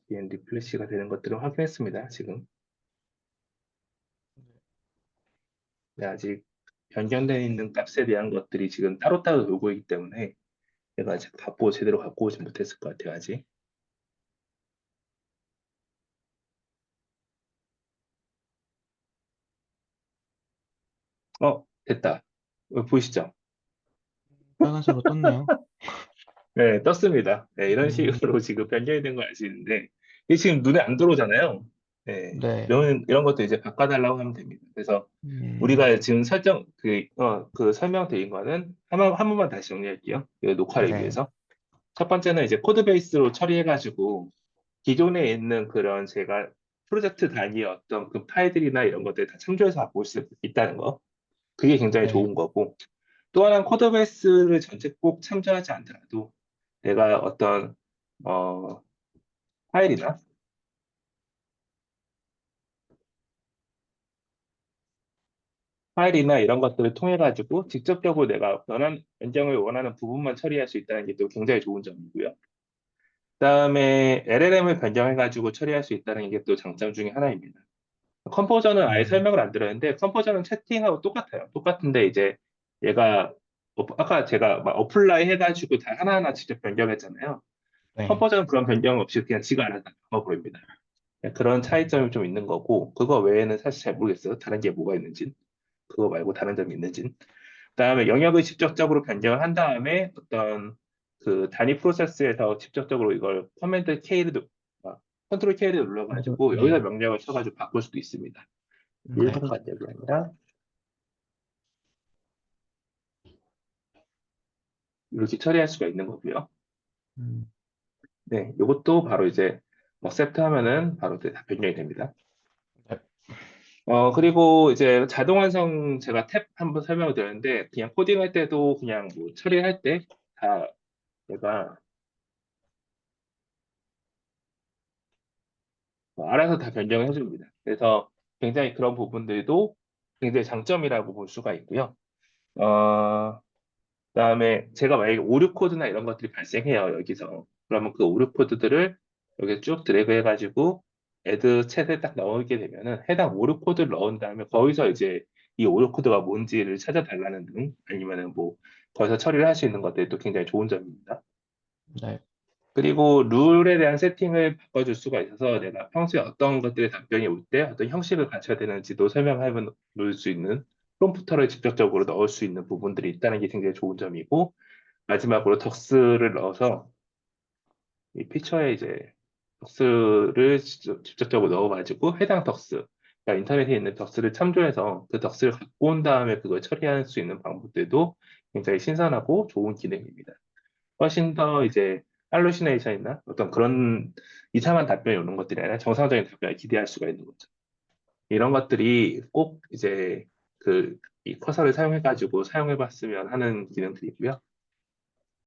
DN 리플래시가 되는 것들을 확인했습니다. 지금 네, 아직 변경되어 있는 값에 대한 것들이 지금 따로따로 돌고 있기 때문에 내가 아직 제대로 갖고 오지 못했을 것 같아요. 아직. 됐다. 보이시죠? 빨간색으로 떴네요. 네, 떴습니다. 네, 이런 음, 식으로 지금 변경이 된 걸 아시는데, 이게 지금 눈에 안 들어오잖아요. 네, 네. 이런 것도 이제 바꿔달라고 하면 됩니다. 그래서 음, 우리가 지금 그 설명드린 거는 한 번만 다시 정리할게요. 이 녹화를 네. 위해서. 첫 번째는 이제 코드 베이스로 처리해가지고, 기존에 있는 그런 제가 프로젝트 단위의 어떤 그 파일들이나 이런 것들 다 참조해서 볼 수 있다는 거. 그게 굉장히 네. 좋은 거고, 또 하나는 코드베이스를 전체 꼭 참조하지 않더라도 내가 어떤 어, 파일이나 이런 것들을 통해 가지고 직접적으로 내가 변경을 원하는 부분만 처리할 수 있다는 게 또 굉장히 좋은 점이고요. 그다음에 LLM을 변경해 가지고 처리할 수 있다는 게 또 장점 중에 하나입니다. 컴포저는 아예 음, 설명을 안 드렸는데 컴포저는 채팅하고 똑같아요. 똑같은데 이제 얘가 아까 제가 막 어플라이 해가지고 다 하나하나 직접 변경했잖아요. 네. 컴포저는 그런 변경 없이 그냥 지가 알아서 바꿔버립니다. 그런 차이점이 좀 있는 거고, 그거 외에는 사실 잘 모르겠어요. 다른 게 뭐가 있는지. 그거 말고 다른 점이 있는지. 그다음에 영역을 직접적으로 변경을 한 다음에 어떤 그 단위 프로세스에서 직접적으로 이걸 커맨드 K를 컨트롤 K를 눌러가지고 여기서 네. 명령을 쳐가지고 바꿀 수도 있습니다. 네. 일본 간역이 아니라 이렇게 처리할 수가 있는 거고요. 음, 네, 이것도 바로 이제 accept 하면은 바로 이제 다 변경이 됩니다. 네. 그리고 이제 자동 완성 제가 탭 한번 설명을 드렸는데, 그냥 코딩할 때도 그냥 뭐 처리할 때 다 얘가 알아서 다 변경을 해줍니다. 그래서 굉장히 그런 부분들도 굉장히 장점이라고 볼 수가 있고요. 어, 그다음에 제가 만약에 오류 코드나 이런 것들이 발생해요, 여기서. 그러면 그 오류 코드들을 여기 쭉 드래그 해가지고 애드 챗에 딱 넣게 되면은 해당 오류 코드를 넣은 다음에 거기서 이제 이 오류 코드가 뭔지를 찾아달라는 등 아니면은 뭐 거기서 처리를 할 수 있는 것들이 또 굉장히 좋은 점입니다. 네. 그리고 룰에 대한 세팅을 바꿔줄 수가 있어서 내가 평소에 어떤 것들의 답변이 올 때 어떤 형식을 갖춰야 되는지도 설명해 놓을 수 있는 프롬프터를 직접적으로 넣을 수 있는 부분들이 있다는 게 굉장히 좋은 점이고 마지막으로 덕스를 넣어서 이 피처에 이제 덕스를 직접적으로 넣어가지고 해당 덕스, 그러니까 인터넷에 있는 덕스를 참조해서 그 덕스를 갖고 온 다음에 그걸 처리할 수 있는 방법들도 굉장히 신선하고 좋은 기능입니다. 훨씬 더 이제 할루시네이션이나 어떤 그런 이상한 답변이 오는 것들이 아니라 정상적인 답변을 기대할 수가 있는 거죠. 이런 것들이 꼭 이제 그 이 커서를 사용해가지고 사용해봤으면 하는 기능들이고요.